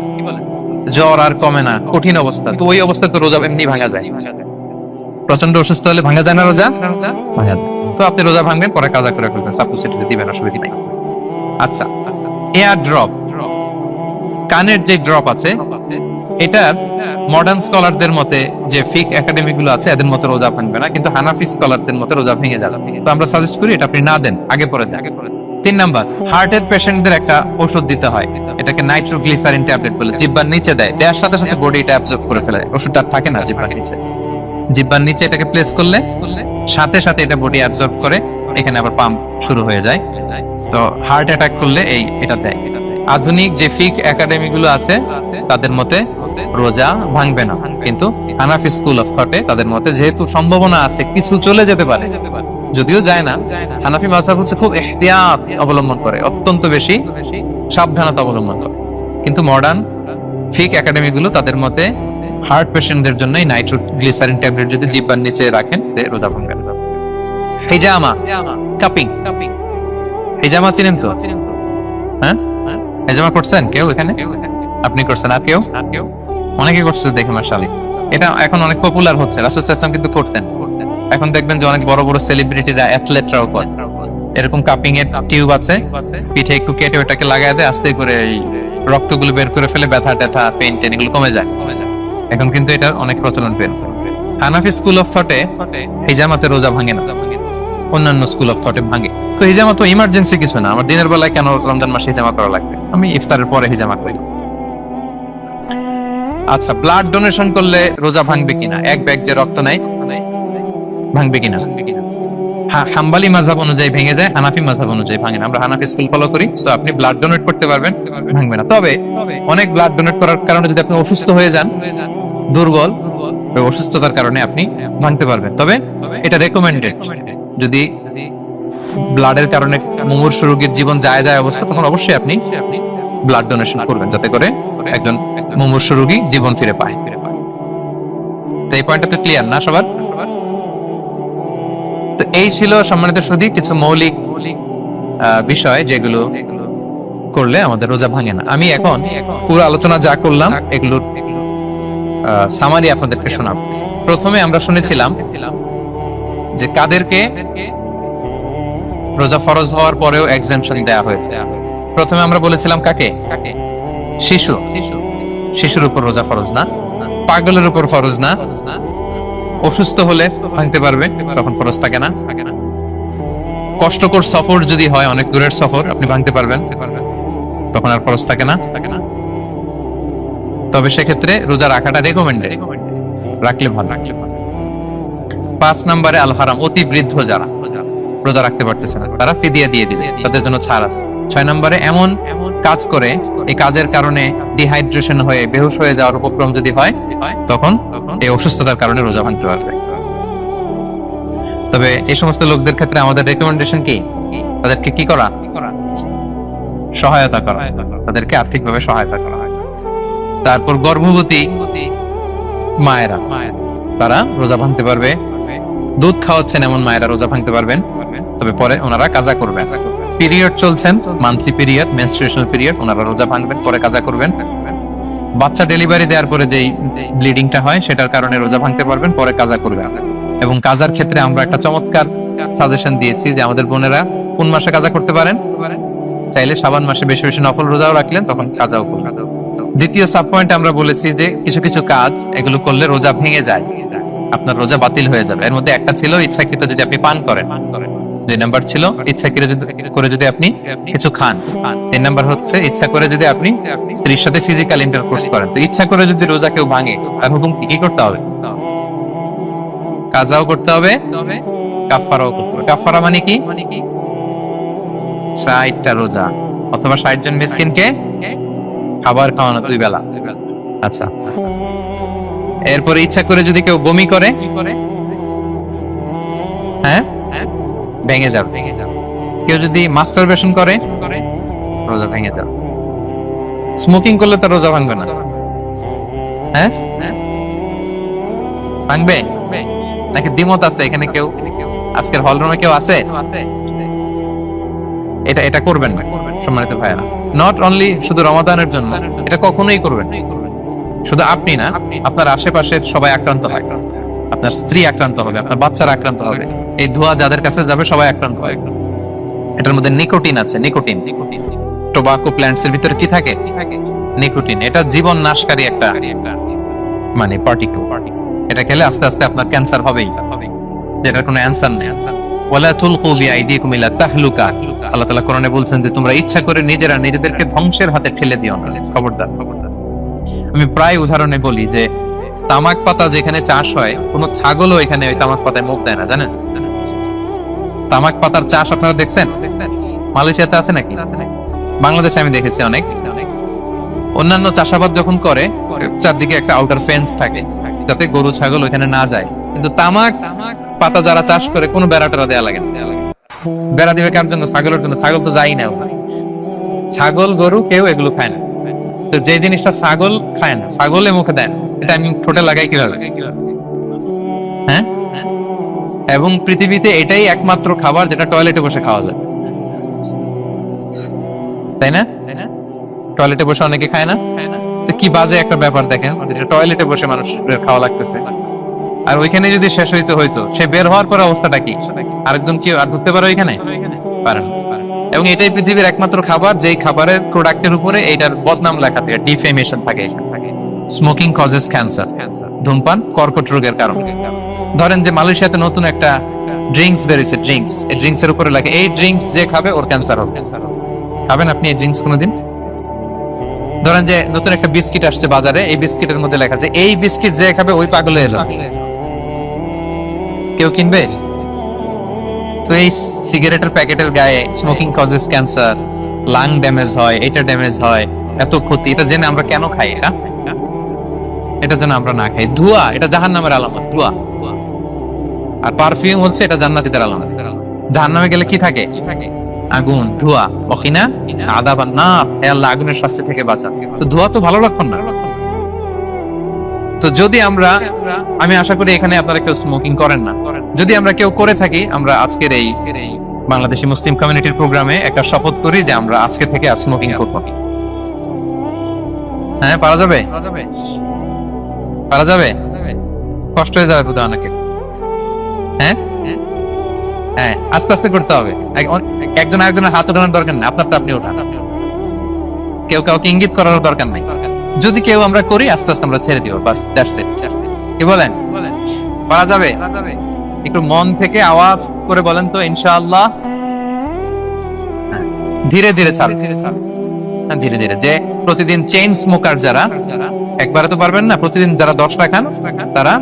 জ্বর আর কমে না, কঠিন অবস্থা, তো ওই অবস্থায় তো রোজা এমনি ভাঙা যায়। প্রচন্ড অসুস্থ হলে ভাঙা যায় না রোজা? ভাঙা যায়। তো আপনি রোজা ভাঙবেন, পরে কাজা করে ফেলবেন, সাপোসিটরি দিবেন, অসুবিধা নাই। আচ্ছা, এয়ার ড্রপ, কানের যে ড্রপ আছে, এটা মডার্ন স্কলারদের মতে, যে ফিক একাডেমি গুলো আছে, এদের মতে রোজা ভাঙবে না, কিন্তু হানাফি স্কলারদের মতে রোজা ভেঙে যাবে। তো আমরা সাজেস্ট করি এটা আপনি না দেন, আগে পরে দেন। 3 নাম্বার, হার্টের পেশেন্টদের একটা ওষুধ দিতে হয়, এটাকে নাইট্রোগ্লিসারিন ট্যাবলেট বলে, জিহ্বার নিচে দেয়, দেওয়ার সাথে সাথে বডি এটা অ্যাবজর্ব করে ফেলে, ওষুধটা থাকে না জিহ্বার নিচে। জিহ্বার নিচে এটাকে প্লেস করলে সাথে সাথে এটা বডি অ্যাবজর্ব করে, এখানে আবার পাম্প শুরু হয়ে যায়। তো হার্ট অ্যাটাক করলে এটা দেয়। আধুনিক যে ফিক একাডেমি গুলো আছে তাদের মতে রোজা ভাঙবে না, কিন্তু হানাফি স্কুল অফ থটে তাদের মতে যেহেতু সম্ভাবনা আছে কিছু চলে যেতে পারে, যদিও যায় না, হানাফি মাযহাব হচ্ছে খুব ইহতিয়াত অবলম্বন করে, অত্যন্ত বেশি সাবধানতা অবলম্বন করে। কিন্তু মডার্ন ফিক একাডেমি গুলো তাদের মতে হার্ট পেশেন্টদের জন্য নাইট্রোগ্লিসারিন ট্যাবলেট যদি জিহ্বার নিচে রাখেন রোজা ভাঙবে না। হিজামা, কাপিং, হিজামা চিনেন তো? হ্যাঁ, হিজামা করছেন কেউ এখানে? আপনি করছেন, আর কেউ? অনেকে করছে দেখে মাশাআল্লাহ। এটা এখন অনেক পপুলার হচ্ছে, রাসূল সাল্লাল্লাহু আলাইহি ওয়াসাল্লাম কিন্তু করতেন। এখন দেখবেন যে অনেক বড় বড় সেলিব্রিটিরা, অ্যাথলেটরাও করে। এরকম কাপিং এর টিউব আছে, পিঠে একটু কেটে ওটাকে লাগায় দেয়, আস্তে করে এই রক্তগুলো বের করে ফেলে, ব্যথা ট্যাথা, পেইন টেন এগুলো কমে যায়। এখন কিন্তু এটার অনেক প্রচলন পেয়েছে। হানাফি স্কুল অফ থটে হিজামাতে রোজা ভাঙে না, অন্যান্য স্কুল অফ থটে ভাঙে। তো হিজামা তো ইমার্জেন্সি কিছু না, আমার দিনের বেলায় কেন রমজান মাসে হিজামা করা লাগবে? আমি ইফতারের পরে হিজামা করি। আচ্ছা, ব্লাড ডোনেশন করলে রোজা ভাঙবে কিনা? এক ব্যাগ যে রক্ত নেয়, ভাঙবে কিনা? হাম্বলি মাযহাব অনুযায়ী ভেঙে যায়, হানাফি মাযহাব অনুযায়ী ভাঙে না। আমরা হানাফি স্কুল ফলো করি, সো আপনি ব্লাড ডোনেট করতে পারবেন, ভাঙবে না। তবে অনেক ব্লাড ডোনেট করার কারণে যদি আপনি অসুস্থ হয়ে যান, দুর্বল, অসুস্থতার কারণে আপনি ভাঙতে পারবেন। তবে এটা রেকমেন্ডেড, যদি ব্লাডের কারণে মুমূর্ষু রোগীর জীবন যায় অবস্থা, তখন অবশ্যই আপনি ব্লাড ডোনেশন করবেন, যাতে করে একজন মুমূর্ষু রোগী জীবন ফিরে পায়। তো এই পয়েন্টটা তো ক্লিয়ার না সবার? তো এই ছিল সম্মানিত সুধী কিছু মৌলিক বিষয় যেগুলো করলে আমাদের রোজা ভাঙে না। আমি এখন পুরো আলোচনা যা করলাম এগুলোর সামারি আপনাদেরকে শোনাবো। প্রথমে আমরা শুনেছিলাম যে কাদেরকে রোজা ফরজ হওয়ার পরেও এক্সাম্পশন দেয়া হয়েছে। প্রথমে আমরা বলেছিলাম কাকে? শিশুর উপর রোজা ফরজ না, পাগলের উপর ফরজ না, অসুস্থ হলে ভাঙতে পারবে, তখন ফরজ থাকে না। কষ্টকর সফর যদি হয়, অনেক দূরের সফর, আপনি ভাঙতে পারবেন, তখন আর ফরজ থাকে না। তবে সেক্ষেত্রে রোজা রাখাটা রেকমেন্ডেড, রাখলে ভালো। 5 নম্বরে আল হারাম, অতি বৃদ্ধ যারা রোজা রাখতে পারতেছে না তারা ফিদিয়া দিয়ে দিবে, তাদের জন্য ছাড় আছে। 6 নম্বরে এমন কাজ করে এই কাজের কারণে ডিহাইড্রেশন হয়ে বেহুশ হয়ে যাওয়ার উপক্রম যদি হয় তখন এই অসুস্থতার কারণে রোজা ভাঙতে পারবে। তবে এই সমস্ত লোকদের ক্ষেত্রে আমাদের রেকমেন্ডেশন কি? তাদেরকে কি করা? সহায়তা করা, তাদেরকে আর্থিকভাবে সহায়তা করা। তারপর গর্ভবতী মায়েরা তারা রোজা ভাঙতে পারবে। দুধ খাওয়াচ্ছেন এমন মায়েরা রোজা ভাঙতে পারবেন, তবে পরে ওনারা কাজা করবেন। পিরিয়ড চলছেন, মান্থলি পিরিয়ড, মেনস্ট্রুয়েশনাল পিরিয়ড, ওনারা রোজা ভাঙবেন, পরে কাজা করবেন। বাচ্চা ডেলিভারি দেওয়ার পরে যেই ব্লিডিংটা হয় সেটার কারণে রোজা ভাঙতে পারবেন, পরে কাজা করবেন। এবং কাজার ক্ষেত্রে আমরা একটা চমৎকার সাজেশন দিয়েছি যে আমাদের বোনেরা কোন মাসে কাজা করতে পারেন, চাইলে শাবান মাসে বেশি বেশি নফল রোজাও রাখলেন, তখন কাজাও করবেন। দ্বিতীয় সাব পয়েন্ট আমরা বলেছি যে কিছু কিছু কাজ এগুলো করলে রোজা ভেঙে যায়, আপনার রোজা বাতিল হয়ে যাবে। এর মধ্যে একটা ছিল ইচ্ছাকৃত যদি আপনি পান করেন, 2 নাম্বার ছিল ইচ্ছাকৃত করে যদি আপনি কিছু খান, 3 নাম্বার হচ্ছে ইচ্ছা করে যদি আপনি স্ত্রীর সাথে ফিজিক্যাল ইন্টারকোর্স করেন। তো ইচ্ছা করে যদি রোজা কেউ ভাঙে তার হুকুম কি করতে হবে? কাজাও করতে হবে, কাফফারাও করতে হবে। কাফফারা মানে কি? 60টা রোজা অথবা 60 জন মিসকিনকে খাবার খাওয়ানো 2 বেলা। আচ্ছা, এরপরে ইচ্ছা করে যদি কেউ বমি করে, হ্যাঁ ভেঙে যাবে। কেউ যদি মাস্টারবেশন করে রোজা ভেঙে যাবে। স্মোকিং করলে তার রোজা ভাঙবে না, হ্যাঁ ভাঙবে নাকি দ্বিমত আছে এখানে? কেউ আজকের হল রুমে কেউ আছে? এটা করবেন না সম্মানিত ভাইরা। নট অনলি শুধু রমাদানের জন্য, এটা কখনোই করবেন। শুধু আপনি না, আপনার আশেপাশের সবাই আক্রান্ত হয়, আপনার স্ত্রী আক্রান্ত হবে, আপনার বাচ্চারা আক্রান্ত হবে, এই ধোঁয়া যাদের কাছে যাবে সবাই আক্রান্ত হবে। এটার মধ্যে নিকোটিন আছে, নিকোটিন। টোবাকো প্ল্যান্টস এর ভিতরে কি থাকে? নিকোটিন। এটা জীবন নাশকারী একটা মানে পার্টিকেল। এটা খেলে আস্তে আস্তে আপনার ক্যান্সার হবেই, যেটার কোনো অ্যানসার নেই। ওয়ালা তুলকু বিআইদিকুম ইলা তাহলুকা, আল্লাহ তাআলা কোরআনে বলছেন যে তোমরা ইচ্ছা করে নিজেদেরকে ধ্বংসের হাতে ঠেলে দিও না। খবরদার। আমি প্রায় উদাহরণে বলি যে তামাক পাতা যেখানে চাষ হয়, কোনো ছাগলও এখানে ওই তামাক পাতায় মুখ দেয় না, জানেন? তামাক পাতার চাষ আপনারা দেখছেন? মালয়েশিয়াতে আছে নাকি? বাংলাদেশে আমি দেখেছি অনেক। অন্যান্য চাষাবাদ যখন করে চারদিকে একটা আউটার ফেন্স থাকে যাতে গরু ছাগল ওখানে না যায়, কিন্তু তামাক পাতা যারা চাষ করে কোনো বেড়া টেরা দেয়া লাগে না। বেড়া দিবে কার জন্য? ছাগলের জন্য। ছাগল তো যাই না, ছাগল গরু কেউ এগুলো খায় না। তো যে জিনিসটা ছাগল খায় না, ছাগলে মুখে দেয় না, এটা আমি ঠোঁটে লাগাই কিভাবে? হ্যাঁ, এবং পৃথিবীতে এটাই একমাত্র খাবার যেটা টয়লেটে বসে খাওয়া যায়, তাই না? টয়লেটে বসে অনেকে খায় না। তো কি বাজে একটা ব্যাপার দেখেন, টয়লেটে বসে মানুষের খাওয়া লাগতেছে, আর ওইখানে যদি শেষ হইতো সে বের হওয়ার পর অবস্থাটা কি? আরেকজন কি আর ঢুকতে পারে ওইখানে? পারে না। এবং এটাই পৃথিবীর একমাত্র খাবার যেই খাবারের প্রোডাক্টের উপরে এইটার বদনাম লেখা থাকে, ডিফেমেশন থাকে। স্মোকিং কজেস ক্যান্সার, ধূমপান কর্কট রোগের কারণ। ধরেন যে মালয়েশিয়াতে নতুন একটা ড্রিঙ্কস বেরিয়েছে, ড্রিঙ্কস, এই ড্রিঙ্কস এর উপরে লেখা এই ড্রিঙ্কস যে খাবে ওর ক্যান্সার হবে। খাবেন আপনি এই ড্রিঙ্কস কোনোদিন? ধরেন যে নতুন একটা বিস্কিট আসছে বাজারে, এই বিস্কিটের মধ্যে লেখা আছে এই বিস্কিট যে খাবে ওই পাগল হয়ে যাবে। কেউ কিনবে? তো এই সিগারেটের প্যাকেটের গায়ে smoking causes cancer, lung damage হয়, এটা ড্যামেজ হয়, এত ক্ষতি, এটা জেনে আমরা কেন খাই? এটা যেন আমরা না খাই। ধোঁয়া, এটা জাহান্নামের আলামত, ধোঁয়া। আর পারফিউম হচ্ছে এটা জান্নাতীদের আলামত। জাহান্নামে গেলে কি থাকে? আগুন, ধোঁয়া। ওখিনা আযাবান নার, হে আল্লাহ আগুনের শাস্তি থেকে বাঁচান। তো ধোঁয়া তো ভালো লক্ষণ না। তো যদি আমরা, আমি আশা করি এখানে আপনারা কেউ স্মোকিং করেন না, যদি আমরা কেউ করে থাকি, আমরা আজকের এই বাংলাদেশি মুসলিম কমিউনিটির প্রোগ্রামে একটা শপথ করি যে আমরা আজকে থেকে আর স্মোকিং করব না। হ্যাঁ, পারা যাবে? পারা যাবে? কষ্ট হয়ে যাবে বোধহয় অনেকে। হ্যাঁ হ্যাঁ, আস্তে আস্তে করতে হবে। একজন আরেকজনের হাত ওঠানোর দরকার নেই, আপনারটা আপনি ওঠান। কেউ কাউকে ইঙ্গিত করার দরকার নেই। যদি কেউ আমরা করি, আস্তে আস্তে আমরা ছেড়ে দিব, বাস, দ্যাটস ইট। কি বলেন? পারা যাবে? একটু মন থেকে আওয়াজ করে বলেন তো ইনশাআল্লাহ। ধীরে ধীরে ছাড়, ধীরে ধীরে। যে প্রতিদিন চেইন স্মোকার যারা, একবারে তো পারবেন না, প্রতিদিন যারা 10টা খান তারা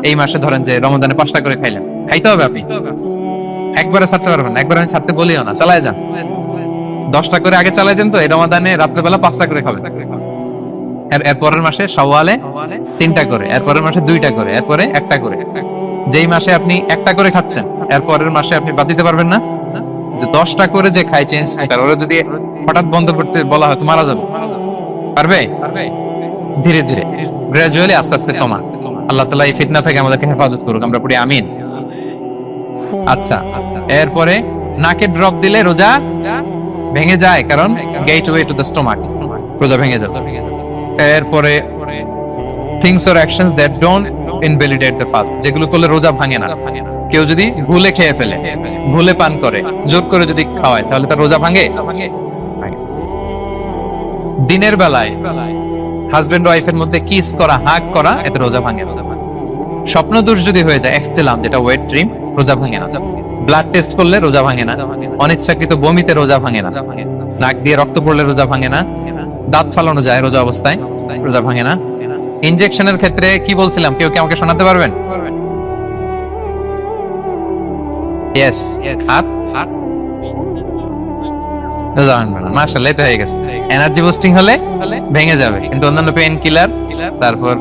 এই মাসে ধরেন যে রমজানে 5টা করে খাইলেন, খাইতে হবে আপনি, একবারে ছাড়তে পারবেন না, একবারে আমি ছাড়তে বলিও না, চালায় যান। 10টা করে আগে চালাই দেন, তো এই রমাদানে রাত্রেবেলা 5টা করে খাবেন। এর পরের মাসে শাওয়ালে 3টা করে, এর পরের মাসে 2টা করে, এরপরে 1টা করে। যেই মাসে আপনি 1টা করে খাচ্ছেন, এর পরের মাসে আপনি বাদ দিতে পারবেন না। যে 10টা করে যে খাই চেঞ্জ, ওরা যদি হঠাৎ বন্ধ করতে বলা হয় তো মারা যাবে, পারবে? ধীরে ধীরে গ্রাজুয়ালি আস্তে আস্তে কমা। আল্লাহ তাআলা এই ফিতনা থেকে আমাদেরকে হেফাজত করুক, আমরা পড়ি আমিন। আচ্ছা, এরপরে নাকে ড্রপ দিলে রোজা ভেঙে যায়, কারণ গেটওয়ে টু দ্য স্টোমাক, রোজা ভেঙে যাবে। এরপরে things or actions that don't invalidate the fast, যেগুলো করলে রোজা ভাঙে না। কেউ যদি ভুলে খেয়ে ফেলে, ভুলে পান করে, জোর করে যদি খাওয়ায়, তাহলে তার রোজা ভাঙে? দিনের বেলায় হাজবেন্ড ওয়াইফের মধ্যে কিস করা, হাগ করা, এতে রোজা ভাঙে। স্বপ্ন দোষ যদি হয়ে যায়, ইহতিলাম যেটা ওয়েট ড্রিম, রোজা ভাঙে না। ব্লাড টেস্ট করলে রোজা ভাঙে না। অনিচ্ছাকৃত বমিতে রোজা ভাঙে না। নাক দিয়ে রক্ত পড়লে রোজা ভাঙে না। দাঁত ফালানো যায় রোজা অবস্থায়, রোজা ভাঙে না। ইনজেকশনের ক্ষেত্রে কি বলছিলাম, কেউ কি আমাকে শোনাতে পারবেন? ইয়েস, হাত রোজা ভাঙবে না। মাশাআল্লাহ, এটা হয়ে গেছে। এনার্জি বুস্টিং হলে ভেঙে যাবে, কিন্তু অন্যান্য পেইন কিলার, তারপর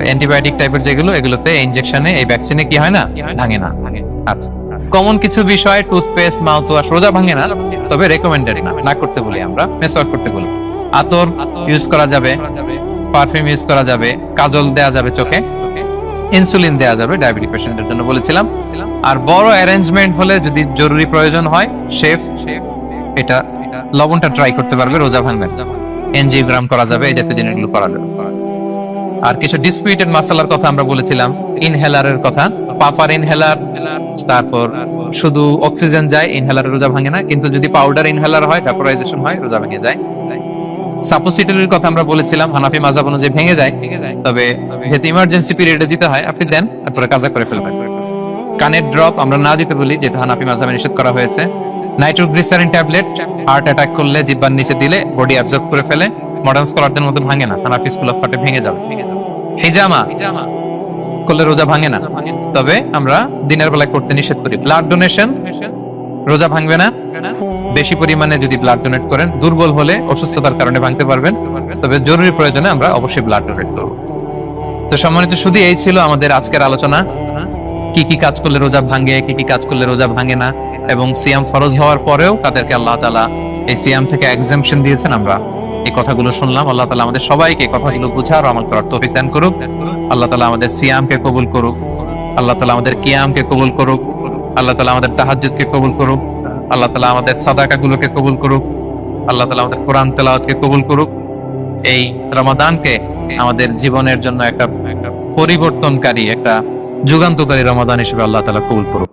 অ্যান্টিবায়োটিক টাইপের যেগুলো, এগুলোতে ইনজেকশনে, এই ভ্যাকসিনে কি হয় না, ভাঙে না। আচ্ছা, কমন কিছু বিষয়, টুথপেস্ট, মাউথ ওয়াশ রোজা ভাঙে না, তবে রেকমেন্ডেড না করতে বলি আমরা, মেসওয়াক করতে বলি। আতর ইউজ করা যাবে, পারফিউম ইউজ করা যাবে, কাজল দেয়া যাবে চোখে, ইনসুলিন দেয়া যাবে ডায়াবেটিক পেশেন্টের জন্য বলেছিলাম। আর বড় অ্যারেঞ্জমেন্ট হলে যদি জরুরি প্রয়োজন হয়, শেফ এটা লবণটা ট্রাই করতে পারবে, রোজা ভাঙবে। এনজিওগ্রাম করা যাবে, এই জাতীয় জিনিসগুলো করা যাবে। আর কিছু ডিসপিউটেড মাসালার কথা আমরা বলেছিলাম, ইনহেলারের কথা, পাফার ইনহেলার, তারপর শুধু অক্সিজেন যায়, ইনহেলার রোজা ভাঙে না, কিন্তু যদি পাউডার ইনহেলার হয়, ভ্যাপোরাইজেশন হয়, রোজা ভেঙে যায়। সাপোসিটরির কথা আমরা বলেছিলাম, হানাফি মাযহাব অনুযায়ী ভেঙে যায়, তবে যেহেতু ইমার্জেন্সি পিরিয়ডে দিতে হয়, আপনি দেন, তারপরে কাজা করে ফেলবেন। কানের ড্রপ আমরা না দিতে বলি, যেটা হানাফি মাযহাবে নিষেধ করা হয়েছে। নাইট্রোগ্লিসারিন ট্যাবলেট হার্ট অ্যাটাক করলে জিহ্বার নিচে দিলে বডি অ্যাবজর্ব করে ফেলে, মডার্ন স্কলারদের মতন ভাঙে না, হানাফি স্কুল অফ থটে ভেঙে যাবে। হিজামা করলে রোজা ভাঙে না, তবে আমরা দিনের বেলায় করতে নিষেধ করি। ব্লাড ডোনেশন রোজা ভাঙবে না, বেশি পরিমাণে যদি ব্লাড ডোনেট করেন, দুর্বল হলে অসুস্থতার কারণে ভাঙতে পারবেন, তবে জরুরি প্রয়োজনে আমরা অবশ্যই ব্লাড ডোনেট করব। তো সম্মানিত, শুধু এই ছিল আমাদের আজকের আলোচনা, কি কি কাজ করলে রোজা ভাঙে, কি কি কাজ করলে রোজা ভাঙে না, এবং সিয়াম ফরজ হওয়ার পরেও তাদেরকে আল্লাহ তাআলা এই সিয়াম থেকে এক্সাম্পশন দিয়েছেন। আমরা এই কথাগুলো শুনলাম। আল্লাহ তাআলা আমাদের সবাইকে কথাগুলো বোঝার ও আমল করার তৌফিক দান করুক। আল্লাহ তাআলা আমাদের সিয়ামকে কবুল করুক। আল্লাহ তাআলা আমাদের কিয়ামকে কবুল করুক। আল্লাহ তাআলা আমাদের তাহাজ্জুদকে কবুল করুক। আল্লাহ তাআলা আমাদের সাদাকাগুলোকে কবুল করুক। আল্লাহ তাআলা আমাদের কোরআন তেলাওয়াতকে কবুল করুক। এই রমাদানকে আমাদের জীবনের জন্য একটা পরিবর্তনকারী, একটা যুগান্তকারী রমাদান হিসেবে আল্লাহ তাআলা কবুল করুক।